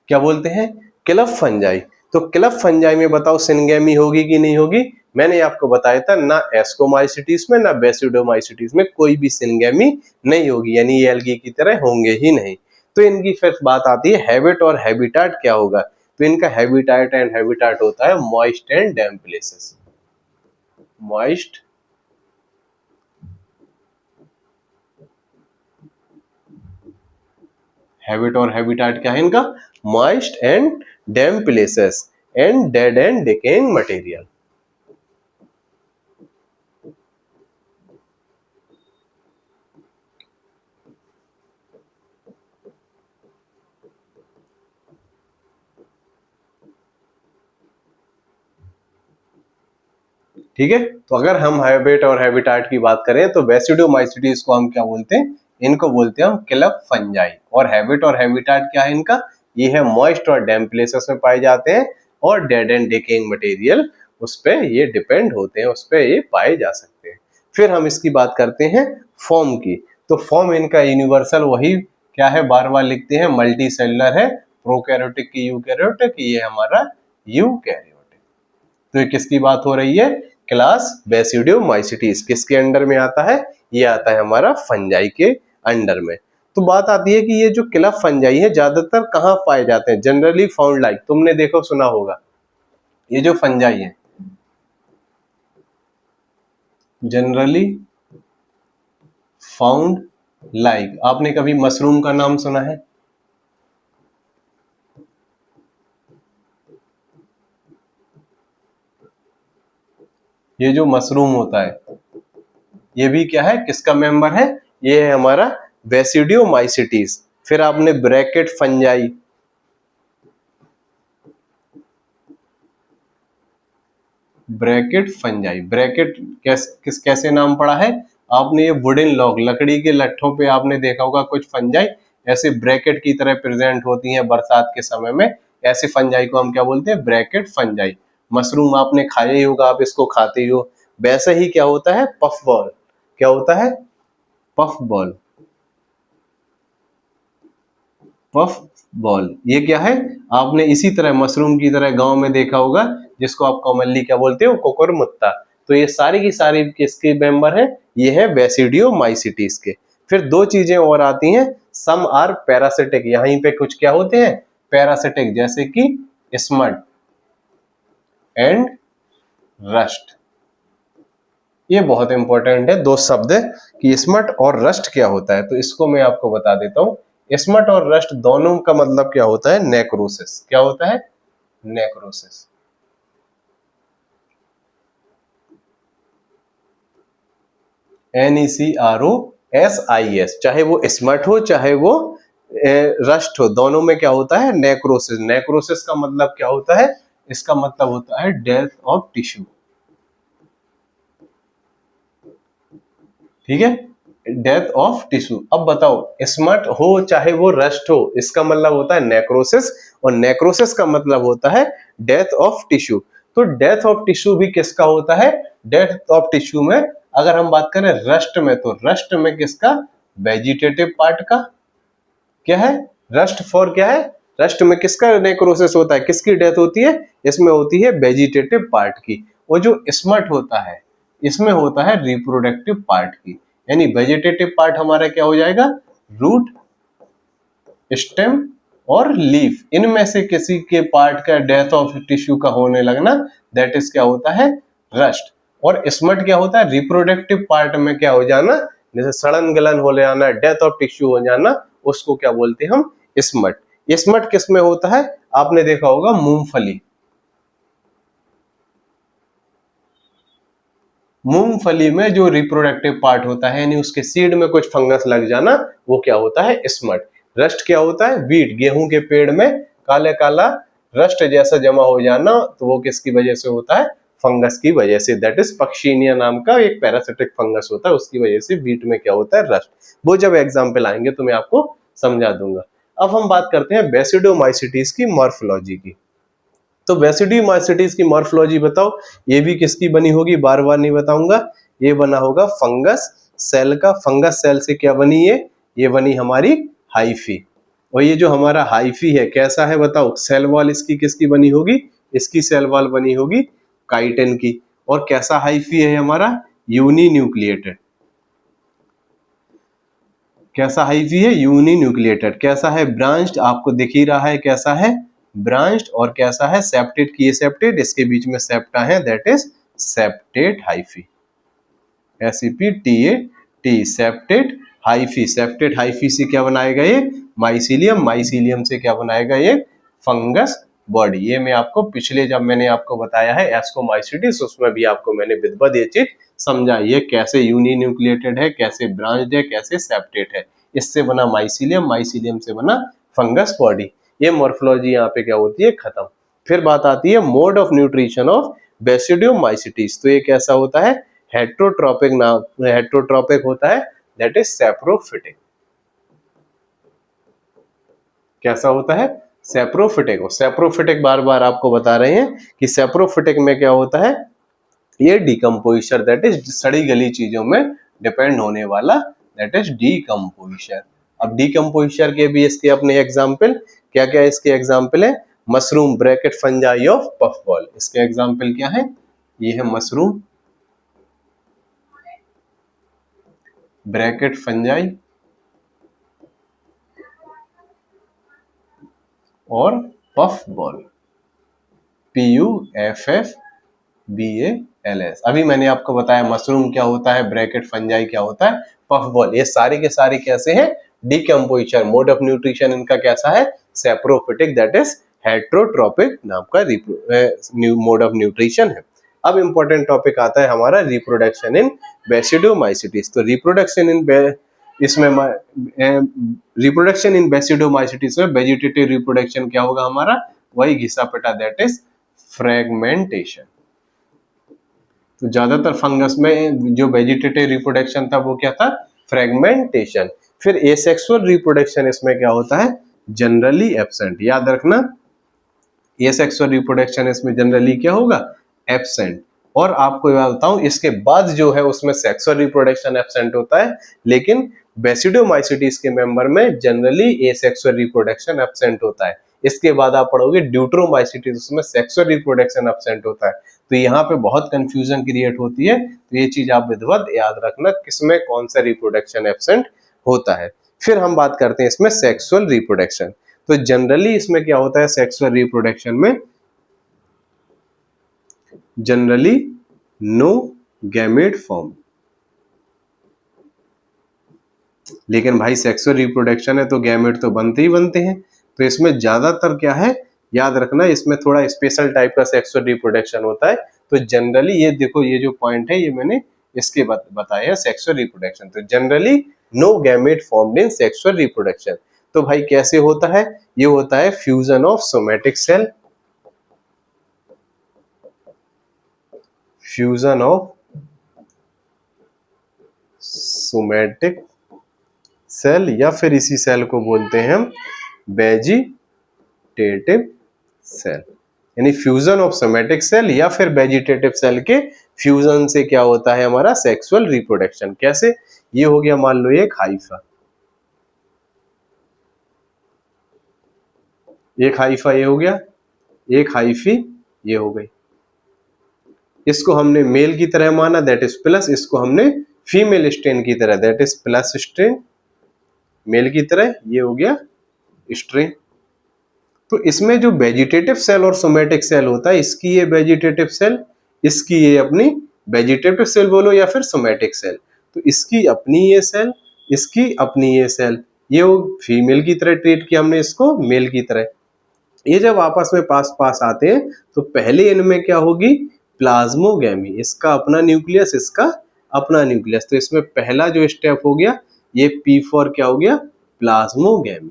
[SPEAKER 1] क्या बोलते हैं, क्लब फंजाई। तो क्लब फंजाई में बताओ सिनगेमी होगी कि नहीं होगी, मैंने आपको बताया था ना एस्कोमाइसिटीज में ना बेसिडोमाइसिटीज में कोई भी सिनगेमी नहीं होगी, यानी ये एल्गी की तरह होंगे ही नहीं। तो इनकी फिर बात आती है हैबिट और हैबिटाट क्या होगा। तो इनका हैबिटाट होता है moist and damp places. Moist habit और हैबिटाट क्या है इनका, moist and damp places and dead and decaying material. ठीक है, तो अगर हम हैबिट और हैबिटाट की बात करें तो बेसिडोमाइसिटीज को हम क्या बोलते हैं, इनको बोलते हैं हम क्लब फंजाई। और हैबिट और हैबिटाट क्या है इनका, ये है मॉइस्ट और डैम्प प्लेसेस में पाए जाते हैं और डेड एंड डिकेइंग मटेरियल उस पे ये डिपेंड होते हैं, उस पे ये पाए जा सकते हैं। फिर हम इसकी बात करते हैं फॉर्म की। तो फॉर्म इनका यूनिवर्सल वही क्या है, बार बार लिखते हैं, मल्टी सेलुलर है, प्रोकैरियोटिक की यूकैरियोटिक, ये हमारा यूकैरियोटिक। तो ये किसकी बात हो रही है, क्लास बेसिडियोमाइसिटीज। किसके अंडर में आता है, ये आता है हमारा फंजाई के अंडर में। तो बात आती है कि ये जो क्लब फंजाई है ज्यादातर कहाँ पाए जाते हैं, जनरली फाउंड लाइक, तुमने देखो सुना होगा, ये जो फंजाई है जनरली फाउंड लाइक। आपने कभी मशरूम का नाम सुना है, ये जो मशरूम होता है ये भी क्या है, किसका मेंबर है, ये है हमारा बेसिडियोमाइसिटीज। फिर आपने bracket fungi, bracket fungi, bracket कैसे नाम पड़ा है आपने, ये वुडन लॉग, लकड़ी के लट्ठों पे आपने देखा होगा कुछ फंजाई ऐसे ब्रैकेट की तरह प्रेजेंट होती हैं बरसात के समय में, ऐसे फंजाई को हम क्या बोलते हैं, ब्रैकेट फंजाई। मशरूम आपने खाया ही होगा, आप इसको खाते ही हो। वैसे ही क्या होता है, पफ बॉल, क्या होता है, पफ बॉल, पफ बॉल, ये क्या है, आपने इसी तरह मशरूम की तरह गांव में देखा होगा, जिसको आप कॉमनली क्या बोलते हो, कोकुरमुत्ता। तो ये सारी की सारी किसके मेंबर हैं, ये है बेसिडियोमाइसिटीज के। फिर दो चीजें और आती हैं, सम आर पैरासिटिक, यहीं पे कुछ क्या होते हैं, पैरासिटिक, जैसे कि स्मट एंड रस्ट। ये बहुत इंपॉर्टेंट है, दो शब्द है कि स्मट और रस्ट क्या होता है, तो इसको मैं आपको बता देता हूं। स्मट और रस्ट दोनों का मतलब क्या होता है, नेक्रोसिस, क्या होता है, नेक्रोसिस। NECROSIS, चाहे वो स्मट हो चाहे वो रस्ट हो, दोनों में क्या होता है, नेक्रोसिस। नेक्रोसिस का मतलब क्या होता है, इसका मतलब होता है डेथ ऑफ टिश्यू, ठीक है, डेथ ऑफ टिश्यू। अब बताओ, स्मट हो चाहे वो रस्ट हो, इसका मतलब होता है नेक्रोसिस, और नेक्रोसिस का मतलब होता है डेथ ऑफ टिश्यू। तो डेथ ऑफ टिश्यू भी किसका होता है, डेथ ऑफ टिश्यू में अगर हम बात करें रस्ट में, तो रस्ट में किसका, वेजिटेटिव पार्ट का, क्या है, रस्ट फॉर क्या है, रस्ट में किसका नेक्रोसिस होता है, किसकी डेथ होती है, इसमें होती है वेजिटेटिव पार्ट की। और जो स्मट होता है, इसमें होता है रिप्रोडक्टिव पार्ट की। यानी वेजिटेटिव पार्ट हमारा क्या हो जाएगा, रूट, स्टेम और लीफ, इनमें से किसी के पार्ट का डेथ ऑफ टिश्यू का होने लगना, दैट इज क्या होता है, रस्ट। और स्मट क्या होता है, रिप्रोडक्टिव पार्ट में क्या हो जाना, जैसे सड़न गलन हो जाना, डेथ ऑफ टिश्यू हो जाना, उसको क्या बोलते हैं हम, स्मट। स्मट किस में होता है, आपने देखा होगा मूंगफली, मूंगफली में जो रिप्रोडक्टिव पार्ट होता है, यानी उसके सीड में कुछ फंगस लग जाना, वो क्या होता है, स्मट। रस्ट क्या होता है, वीट, गेहूं के पेड़ में काला काला रस्ट जैसा जमा हो जाना, तो वो किसकी वजह से होता है, फंगस की वजह से, दैट इज पक्शीनिया नाम का एक पैरासिटिक फंगस होता है, उसकी वजह से वीट में क्या होता है, रस्ट। वो जब एग्जाम्पल आएंगे तो मैं आपको समझा दूंगा। अब हम बात करते हैं बेसिडोमाइसिटीज की मॉर्फोलॉजी की। तो बेसिडियोमाइसिटीज की मॉर्फोलॉजी बताओ, ये भी किसकी बनी होगी, बार बार नहीं बताऊंगा, ये बना होगा फंगस सेल का। फंगस सेल से क्या बनी, ये बनी हमारी हाइफी। और ये जो हमारा हाइफी है कैसा है बताओ, सेल वॉल इसकी किसकी बनी होगी, इसकी सेल वॉल बनी होगी काइटिन की। और कैसा हाइफी है हमारा, यूनी न्यूक्लिएटेड। कैसा हाइफी है, यूनी न्यूक्लिएटेड। कैसा है, ब्रांच्ड, आपको दिख ही रहा है कैसा है, ब्रांच्ड। और कैसा है, सेप्टेड की, ये सेप्टेड, इसके बीच में सेप्टा है, that is septate hyphae, SEPTAT, septate hyphae. Septate hyphae से क्या बनाएगा, ये माइसीलियम, माइसीलियम से क्या बनाएगा, ये फंगस बॉडी। ये मैं आपको पिछले जब मैंने आपको बताया है एस्कोमाइसिटीज, उसमें भी आपको मैंने विधिवत ये चीज समझा, ये कैसे यूनी न्यूक्लिएटेड है, कैसे ब्रांच्ड है, कैसे सेप्टेड है। इससे बना माइसीलियम, माइसीलियम से बना फंगस बॉडी। ये मॉर्फोलॉजी यहाँ पे क्या होती है, खत्म। फिर बात आती है mode of nutrition of basidiomycetes. तो ये कैसा होता है, हेट्रोट्रोपिक नाम, हेट्रोट्रोपिक होता है, दैट इज सैप्रोफिटिक। कैसा होता है, सैप्रोफिटिक। सैप्रोफिटिक बार बार आपको बता रहे हैं कि सैप्रोफिटिक में क्या होता है, ये डिकम्पोजिशन, दैट इज सड़ी गली चीजों में डिपेंड होने वाला, दैट इज डिकम्पोजिशन। अब डिकम्पोजिशन के भी इसके अपने एग्जाम्पल, क्या क्या इसके एग्जाम्पल है, mushroom, bracket fungi of puff ball, इसके एग्जाम्पल क्या है, ये है मशरूम, ब्रैकेट फंजाई और पफ बॉल, PUFFBALS। अभी मैंने आपको बताया मशरूम क्या होता है, ब्रैकेट फंजाई क्या होता है, पफ बॉल। ये सारे के सारे कैसे हैं, डिकम्पोजिशन। मोड ऑफ न्यूट्रिशन इनका कैसा है, सैप्रोफिटिक, दैट इज हेट्रोट्रोपिक नाम का मोड ऑफ न्यूट्रिशन है। अब इंपॉर्टेंट टॉपिक आता है हमारा रिप्रोडक्शन इन बेसिडोमाइसिटीज। तो रिप्रोडक्शन इन इसमें रिप्रोडक्शन इन बेसिडोमाइसिटीज में वेजिटेटिव रिप्रोडक्शन क्या होगा हमारा, वही घिसा पिटा, दैट इज फ्रेगमेंटेशन। तो ज्यादातर फंगस में जो वेजिटेटिव रिप्रोडक्शन था वो क्या था, फ्रेगमेंटेशन। फिर एसेक्सुअल रिप्रोडक्शन इसमें क्या होता है, जनरली एब्सेंट। याद रखना, एसेक्सुअल रिप्रोडक्शन इसमें जनरली क्या होगा, एब्सेंट। और आपको याद बताऊं, इसके बाद जो है उसमें सेक्सुअल रिप्रोडक्शन एब्सेंट होता है, लेकिन बेसिडोमाइसिटीज के मेंबर में जनरली एसेक्सुअल रिप्रोडक्शन एब्सेंट होता है। इसके बाद आप पढ़ोगे ड्यूटरोमाइसिटीज, उसमें सेक्सुअल रिप्रोडक्शन एब्सेंट होता है। तो यहाँ पे बहुत कंफ्यूजन क्रिएट होती है, तो ये चीज आप विधिवत याद रखना किसमें कौन सा रिप्रोडक्शन एब्सेंट होता है। फिर हम बात करते हैं इसमें सेक्सुअल रिप्रोडक्शन। तो जनरली इसमें क्या होता है, सेक्सुअल रिप्रोडक्शन में जनरली नो गैमेट फॉर्म। लेकिन भाई सेक्सुअल रिप्रोडक्शन है तो गैमेट तो बनते ही बनते हैं। तो इसमें ज्यादातर क्या है, याद रखना, इसमें थोड़ा स्पेशल टाइप का सेक्सुअल रिप्रोडक्शन होता है। तो जनरली ये देखो, ये जो पॉइंट है ये मैंने इसके बताया है सेक्सुअल रिप्रोडक्शन। तो generally no gamete formed in sexual reproduction. तो भाई कैसे होता है, ये होता है fusion of somatic cell, fusion of somatic cell, या फिर इसी सेल को बोलते हैं हम वेजिटेटिव सेल। यानी फ्यूजन ऑफ सोमेटिक सेल या फिर वेजिटेटिव सेल के फ्यूजन से क्या होता है हमारा सेक्सुअल रिप्रोडक्शन। कैसे, ये हो गया मान लो एक हाइफा, एक हाइफा ये हो गया, एक हाइफी ये हो गई। इसको हमने मेल की तरह माना, दैट इज प्लस। इसको हमने फीमेल स्ट्रेन की तरह, that is plus strain. Male की तरह ये हो गया स्ट्रेन। तो इसमें जो वेजिटेटिव सेल और सोमेटिक सेल होता है, इसकी ये वेजिटेटिव सेल, इसकी ये अपनी वेजिटेटिव सेल बोलो या फिर सोमेटिक सेल। तो इसकी अपनी ये सेल, इसकी अपनी ये सेल, ये वो फीमेल की तरह ट्रीट किया हमने इसको मेल की तरह। ये जब आपस में पास पास आते हैं तो पहले इनमें क्या होगी, प्लाज्मोगैमी। इसका अपना न्यूक्लियस, इसका अपना न्यूक्लियस। तो इसमें पहला जो स्टेप हो गया ये P4 क्या हो गया, प्लाज्मोगैमी।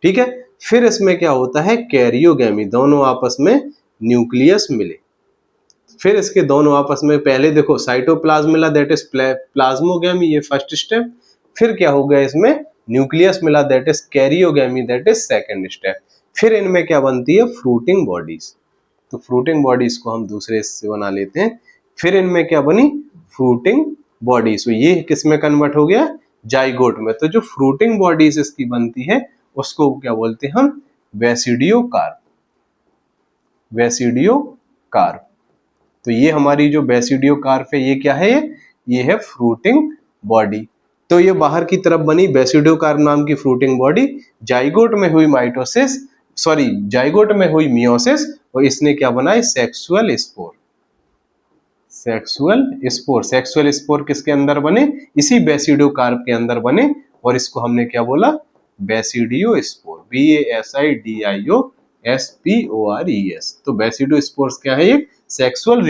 [SPEAKER 1] ठीक है। फिर इसमें क्या होता है, कैरियोगैमी। दोनों आपस में न्यूक्लियस मिले, फिर इसके दोनों आपस में, पहले देखो साइटोप्लाज्म मिला, दैट इज प्लाज्मोगैमी, ये फर्स्ट स्टेप। फिर क्या हो गया, इसमें न्यूक्लियस मिला, that is karyogamy, that is second step. फिर इनमें क्या बनती है, फ्रूटिंग बॉडीज। तो फ्रूटिंग बॉडीज को हम दूसरे से बना लेते हैं। फिर इनमें क्या बनी, फ्रूटिंग बॉडीज। तो ये किस में कन्वर्ट हो गया, जाइगोट में। तो जो फ्रूटिंग बॉडीज इसकी बनती है उसको क्या बोलते हैं हम, बेसिडियोकार्प, बेसिडियोकार्प। तो ये हमारी जो बेसिडियोकार्प है ये क्या है, ये है फ्रूटिंग बॉडी। तो ये बाहर की तरफ बनी बेसिडियोकार्प नाम की फ्रूटिंग बॉडी। जाइगोट में हुई माइटोसिस, सॉरी जाइगोट में हुई मियोसिस, और इसने क्या बनाए, sexual spore. Sexual spore, sexual spore किसके अंदर बने, इसी बेसिडियोकार्प के अंदर बने, और इसको हमने क्या बोला, बेसिडियोस्पोर, BASIDIOSPORES। तो बेसिडियोस्पोर्स क्या है, ये सेक्सुअल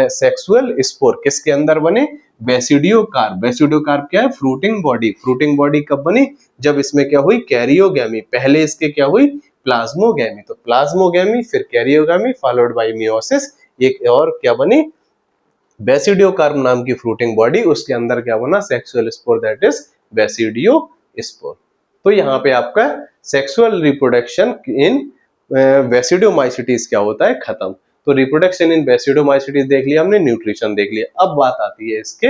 [SPEAKER 1] सेक्सुअल स्पोर किसके अंदर बने, बेसिडियोकार्प। बेसिडियोकार्प क्या है, फ्रूटिंग बॉडी। फ्रूटिंग बॉडी कब बनी, जब इसमें क्या हुई, कैरियोगैमी। पहले इसके क्या हुई, प्लाज्मोगैमी। तो प्लाज्मोगैमी, फिर कैरियोगैमी, फॉलोड बाय मियोसिस। एक और क्या बनी, बेसिडियोकार्प नाम की फ्रूटिंग बॉडी, उसके अंदर क्या बना, sexual spore, that is basidiospore. तो यहाँ पे आपका सेक्सुअल रिप्रोडक्शन इन बेसिडोमाइसिटीज क्या होता है, खत्म। तो रिप्रोडक्शन इन बेसिडोमाइसिटीज देख लिया हमने, न्यूट्रिशन देख लिया। अब बात आती है इसके,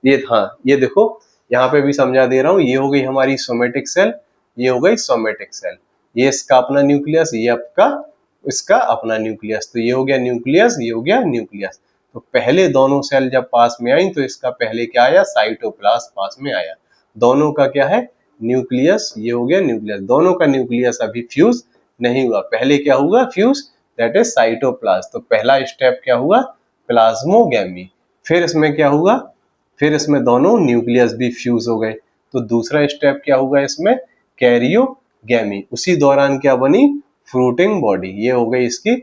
[SPEAKER 1] ये हाँ ये देखो यहाँ पे भी समझा दे रहा हूँ। ये हो गई हमारी सोमेटिक सेल, ये हो गई सोमेटिक सेल, ये इसका अपना न्यूक्लियस, ये आपका इसका अपना न्यूक्लियस। तो ये हो गया न्यूक्लियस, ये हो गया न्यूक्लियस। तो पहले दोनों सेल जब पास में आई तो इसका पहले क्या आया, साइटोप्लाज्म पास में आया। दोनों का क्या है, न्यूक्लियस, ये हो गया न्यूक्लियस। दोनों का न्यूक्लियस अभी फ्यूज नहीं हुआ, पहले क्या हुआ, फ्यूज, दैट इज साइटोप्लाज्म। तो पहला स्टेप क्या हुआ, प्लाज्मोगैमी। फिर इसमें क्या हुआ, फिर इसमें दोनों न्यूक्लियस भी फ्यूज हो गए। तो दूसरा स्टेप क्या हुआ इसमें, कैरियोगैमी। उसी दौरान क्या बनी, फ्रूटिंग बॉडी। ये हो गई इसकी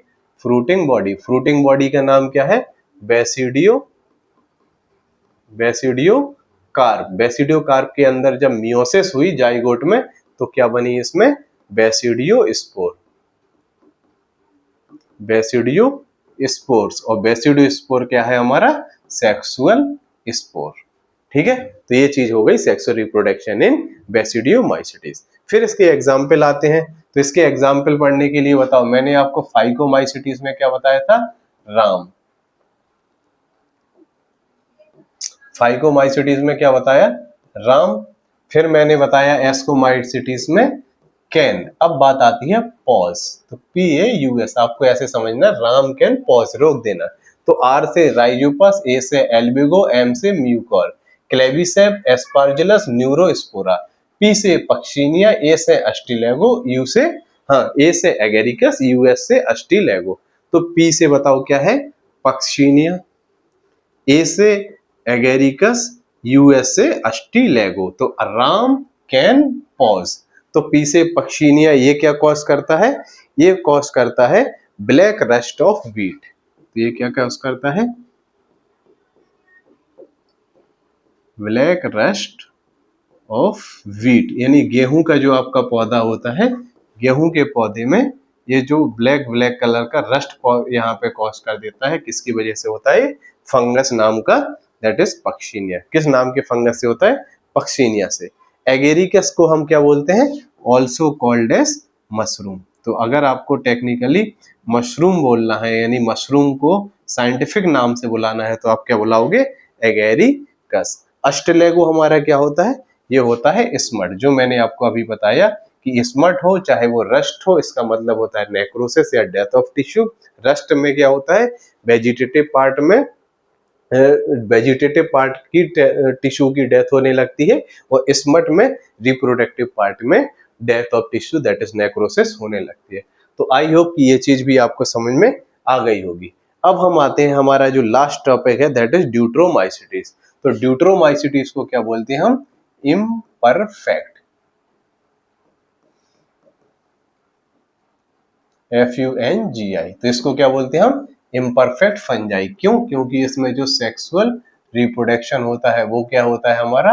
[SPEAKER 1] फ्रूटिंग बॉडी, फ्रूटिंग बॉडी का नाम क्या है? बेसिडियोकार्प। बेसिडियोकार्प के अंदर जब मियोसिस हुई जाइगोट में तो क्या बनी इसमें? Basidiospore, basidiospores. और बेसिडियोस्पोर क्या है हमारा? Sexual spore. ठीक है, तो ये चीज हो गई सेक्सुअल रिप्रोडक्शन इन बेसिडियोमाइसीटीज। फिर इसके एग्जाम्पल आते हैं, तो इसके एग्जाम्पल पढ़ने के लिए बताओ, मैंने आपको फाइकोमाइसीटीज में क्या बताया था? राम। फाइकोमाइसीटीज में क्या बताया? राम। फिर मैंने बताया एस्कोमाइसीटीज में कैन। अब बात आती है पॉज, तो PAUS आपको ऐसे समझना, राम कैन पॉज, रोक देना। तो R से राइजोपस, A से एल्बिगो, M से म्यूकोर, क्लेविसेप, एस्पार्जिलस, न्यूरोस्पोरा, P से पक्सिनिया, A से अस्टिलेगो, U से A से एगेरिकस, US से अस्टिलेगो। तो P से बताओ क्या है? पक्सिनिया, A से एगेरिकस, US से अस्टिलेगो। तो राम कैन पॉज। तो P से पक्सिनिया ये क्या कॉज करता है? ये कॉज करता है ब्लैक रस्ट ऑफ व्हीट। तो ये क्या कॉज करता है? ब्लैक रस्ट ऑफ व्हीट, यानी गेहूं का जो आपका पौधा होता है, गेहूं के पौधे में ये जो ब्लैक ब्लैक कलर का रस्ट यहाँ पे कॉज कर देता है। किसकी वजह से होता है? फंगस नाम का, दैट इज पक्सिनिया। किस नाम के फंगस से होता है? पक्सिनिया से। एगेरिकस को हम क्या बोलते हैं? Also called as mushroom. तो अगर आपको टेक्निकली मशरूम बोलना है, यानी मशरूम को साइंटिफिक नाम से बुलाना है, तो आप क्या बुलाओगे? एगेरिकस। अस्टिलेगो हमारा क्या होता है? ये होता है स्मट, जो मैंने आपको अभी बताया कि स्मट हो चाहे वो रस्ट हो, इसका मतलब होता है नेक्रोसिस या डेथ ऑफ टिश्यू। रस्ट में क्या होता है? वेजिटेटिव पार्ट में, वेजिटेटिव पार्ट की टिश्यू की डेथ होने लगती है, और स्मट में रिप्रोडक्टिव पार्ट में death of tissue, that is necrosis होने लगती है। तो आई होप कि ये चीज भी आपको समझ में आ गई होगी। अब हम आते हैं, हमारा जो लास्ट टॉपिक है दैट इज ड्यूट्रोमाइसीटीज। तो ड्यूट्रोमाइसीटीज को क्या बोलते हैं हम? Imperfect, FUNGI। तो इसको क्या बोलते हैं हम? Imperfect fungi. क्यों? क्योंकि इसमें जो सेक्सुअल रिप्रोडक्शन होता है वो क्या होता है हमारा?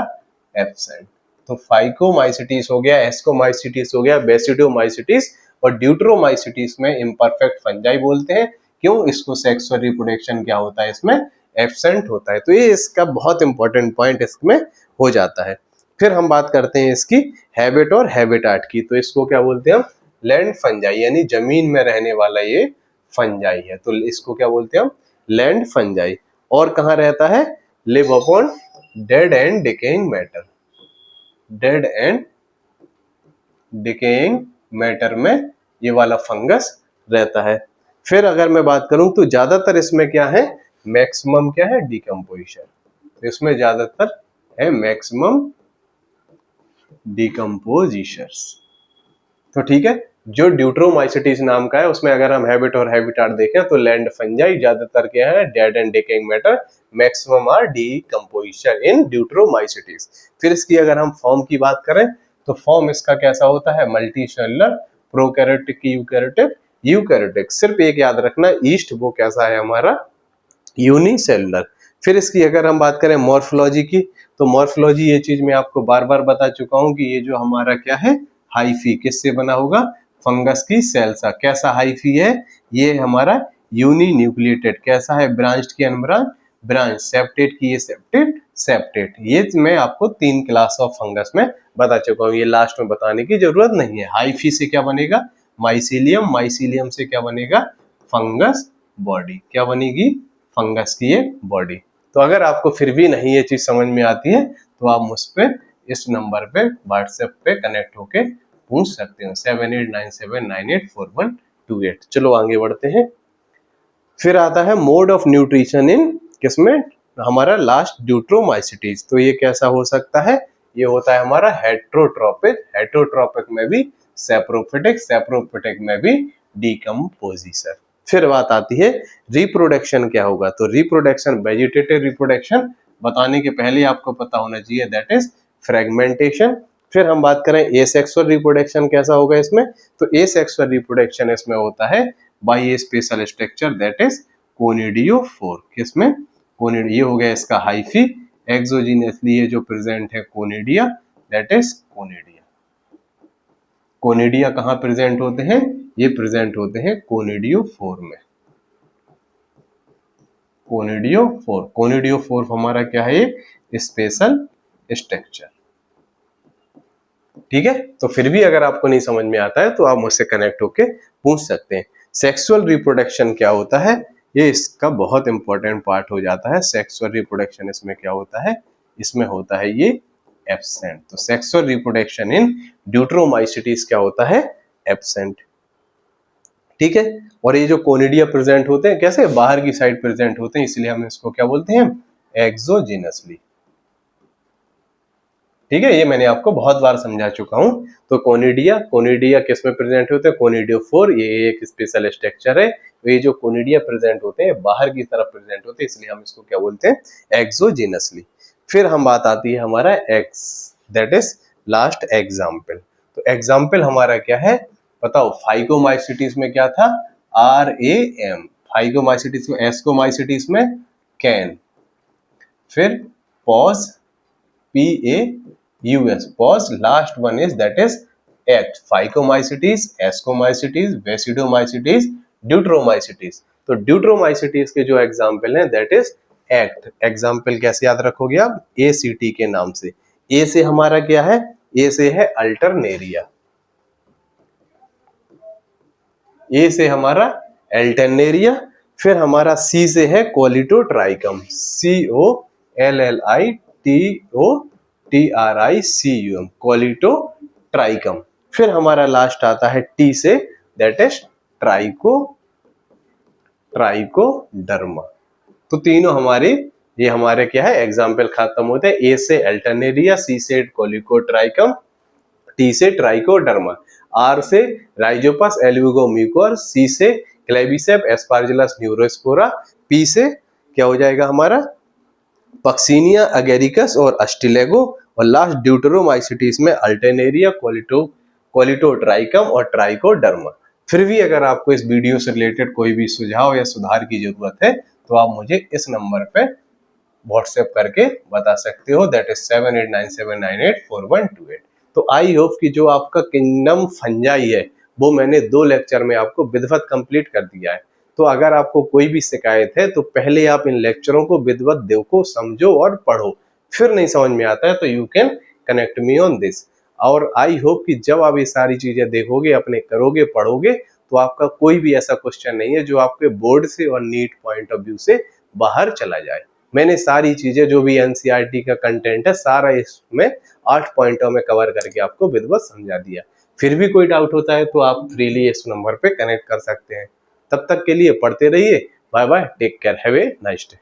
[SPEAKER 1] एब्सेंट। तो फाइकोमाइसीटीज हो गया, एस्कोमाइसीटीज हो गया, बेसिडियोमाइसीटीज, और ड्यूट्रोमाइसीटीज में इम्परफेक्ट फंजाई बोलते हैं। क्यों? इसको सेक्सुअल रिप्रोडक्शन क्या होता है इसमें? एब्सेंट होता है। तो ये इसका बहुत इंपॉर्टेंट पॉइंट इसमें हो जाता है। फिर हम बात करते हैं इसकी हैबिट और हैबिटाट की। तो इसको क्या बोलते हैं हम? लैंड फंजाई, यानी जमीन में रहने वाला ये फंजाई है। तो इसको क्या बोलते हैं हम? Land fungi. और कहाँ रहता है? Live upon dead and decaying matter, dead and decaying matter में ये वाला फंगस रहता है। फिर अगर मैं बात करूं तो ज्यादातर इसमें क्या है? मैक्सिमम क्या है? डिकम्पोजिशन। इसमें ज्यादातर है मैक्सिमम डिकम्पोजिशंस। तो ठीक है, जो ड्यूट्रोमाइसीटीज नाम का है उसमें अगर हम हैबिट और हैबिटाट देखें तो लैंड फंजाई ज्यादातर क्या है? Dead and decaying matter, maximum are decomposition in deuteromycetes. फिर इसकी अगर हम फॉर्म की बात करें तो फॉर्म इसका कैसा होता है? Multi cellular, prokaryotic, eukaryotic, eukaryotic. सिर्फ एक याद रखना, ईस्ट वो कैसा है हमारा? यूनिसेलुलर। फिर इसकी अगर हम बात करें मॉर्फोलॉजी की, तो मॉर्फोलॉजी ये चीज मैं आपको बार बार बता चुका हूं कि ये जो हमारा क्या है? हाइफी। किससे बना होगा? फंगस की सेल सा। कैसा हाइफी है? ये हमारा यूनी न्यूक्लिएटेड। कैसा है? ब्रांच्ड की अनब्रांच, ब्रांच। सेप्टेट की ये सेप्टेट, सेप्टेट। ये मैं आपको 3 क्लास ऑफ फंगस में बता चुका हूँ, ये लास्ट में बताने की जरूरत नहीं है। हाइफी से क्या बनेगा? माइसीलियम, माइसीलियम से क्या बनेगा? Fungus body. क्या बनेगी? फंगस की एक बॉडी। तो अगर आपको फिर भी नहीं ये चीज समझ में आती है तो आप मुझ पे इस नंबर पे व्हाट्सएप पे कनेक्ट होके पूछ सकते हो, 7897984128। चलो आगे बढ़ते हैं। फिर आता है मोड ऑफ न्यूट्रिशन इन किसमें? हमारा लास्ट ड्यूट्रोमाइसीटीज। तो ये कैसा हो सकता है? ये होता है हमारा हेट्रोट्रोपिक, हेट्रोट्रोपिक में भी सैप्रोफिटिक, सैप्रोफिटिक में भी डीकम्पोजिशन। फिर बात आती है रिप्रोडक्शन क्या होगा? तो रिप्रोडक्शन, वेजिटेटिव रिप्रोडक्शन बताने के पहले आपको पता होना चाहिए दैट इज फ्रेगमेंटेशन। फिर हम बात करें एसेक्सुअल रिप्रोडक्शन कैसा होगा इसमें? तो एसेक्सुअल रिप्रोडक्शन इसमें होता है by a special structure that is conidiophore. किसमें? कोनिडिया। ये हो गया इसका हाइफी। एक्सोजीनियसली ये जो प्रेजेंट है conidia, that is conidia. Conidia कहाँ प्रेजेंट होते हैं? ये प्रेजेंट होते हैं कोनिडियोफोर में। कोनिडियोफोर। कोनिडियोफोर हमारा क्या है? एक स्पेशल स्ट्रक्चर। ठीक है, तो फिर भी अगर आपको नहीं समझ में आता है तो आप मुझसे कनेक्ट होके पूछ सकते हैं। सेक्सुअल रिप्रोडक्शन क्या होता है? ये इसका बहुत इंपॉर्टेंट पार्ट हो जाता है। सेक्सुअल रिप्रोडक्शन इसमें क्या होता है? इसमें होता है ये एब्सेंट। तो सेक्सुअल रिप्रोडक्शन इन ड्यूटेरोमाइसीटीज क्या होता है? एब्सेंट। ठीक है, और ये जो कोनिडिया प्रेजेंट होते हैं कैसे? बाहर की साइड प्रेजेंट होते हैं, इसलिए हम इसको क्या बोलते हैं? एक्सोजिनसली। ठीक है, ये मैंने आपको बहुत बार समझा चुका हूं। तो कोनिडिया किस में प्रेजेंट होते हैं? कोनिडियोफोर। ये एक स्पेशल स्ट्रक्चर है। ये जो कोनिडिया प्रेजेंट होते हैं बाहर की तरफ प्रेजेंट होते हैं, इसलिए हम इसको क्या बोलते हैं? एक्सोजिनसली। फिर हम बात आती है हमारा x, that is last example. तो एग्जाम्पल हमारा क्या है बताओ? फाइकोमाइसीटीज में क्या था? RAM। फाइकोमाइसीटीज में, एस्कोमाइसीटीज में कैन। फिर pause, PAUS, pause, last one is that is act। फाइकोमाइसीटीज, एस्कोमाइसीटीज, बेसिडोमाइसीटीज, ड्यूटेरोमाइसीटीज। तो ड्यूटेरोमाइसीटीज के जो एग्जांपल हैं दैट इज एक्ट। एग्जांपल कैसे याद रखोगे आप? ACT के नाम से। ए से हमारा क्या है? ए से है अल्टरनेरिया। ए से हमारा अल्टरनेरिया। फिर हमारा सी से है कोलिटोट्राइकम, COLLITOTRICUM, कोलिटोट्राइकम। फिर हमारा लास्ट आता है टी से, दैट इज ट्राइकोडर्मा। तो तीनों हमारे, ये हमारे क्या है? एग्जाम्पल खत्म होते हैं। ए से अल्टरनेरिया, सी से कोलिकोट्राइकम, टी से ट्राइकोडर्मा, आर से राइजोपस एल्ब्यूगोम्यूकोर, सी से क्लेबिसेप एस्पार्जिलस न्यूरोस्पोरा, पी से क्या हो जाएगा हमारा? पक्सीनिया अगेरिकस और अस्टिलेगो, और लास्ट ड्यूटेरोमाइसीटीज में अल्टरनेरिया, कोलिटोट्राइकम और ट्राइकोडर्मा। फिर भी अगर आपको इस वीडियो से रिलेटेड कोई भी सुझाव या सुधार की जरूरत है तो आप मुझे इस नंबर पे व्हाट्सएप करके बता सकते हो, दैट इज 7897984128। तो आई होप कि जो आपका किंगडम फंजाई है वो मैंने 2 लेक्चर में आपको विधिवत कंप्लीट कर दिया है। तो अगर आपको कोई भी शिकायत है तो पहले आप इन लेक्चरों को विधिवत देखो, समझो और पढ़ो। फिर नहीं समझ में आता है तो you can connect me on this. और आई होप कि जब आप ये सारी चीजें देखोगे, अपने करोगे, पढ़ोगे, तो आपका कोई भी ऐसा क्वेश्चन नहीं है जो आपके बोर्ड से और नीट पॉइंट ऑफ व्यू से बाहर चला जाए। मैंने सारी चीजें जो भी NCERT का कंटेंट है सारा इसमें 8 पॉइंटों में कवर करके आपको विधिवत समझा दिया। फिर भी कोई डाउट होता है तो आप फ्रीली इस नंबर पे कनेक्ट कर सकते हैं। तब तक के लिए पढ़ते रहिए। Bye bye, take care, have a nice day.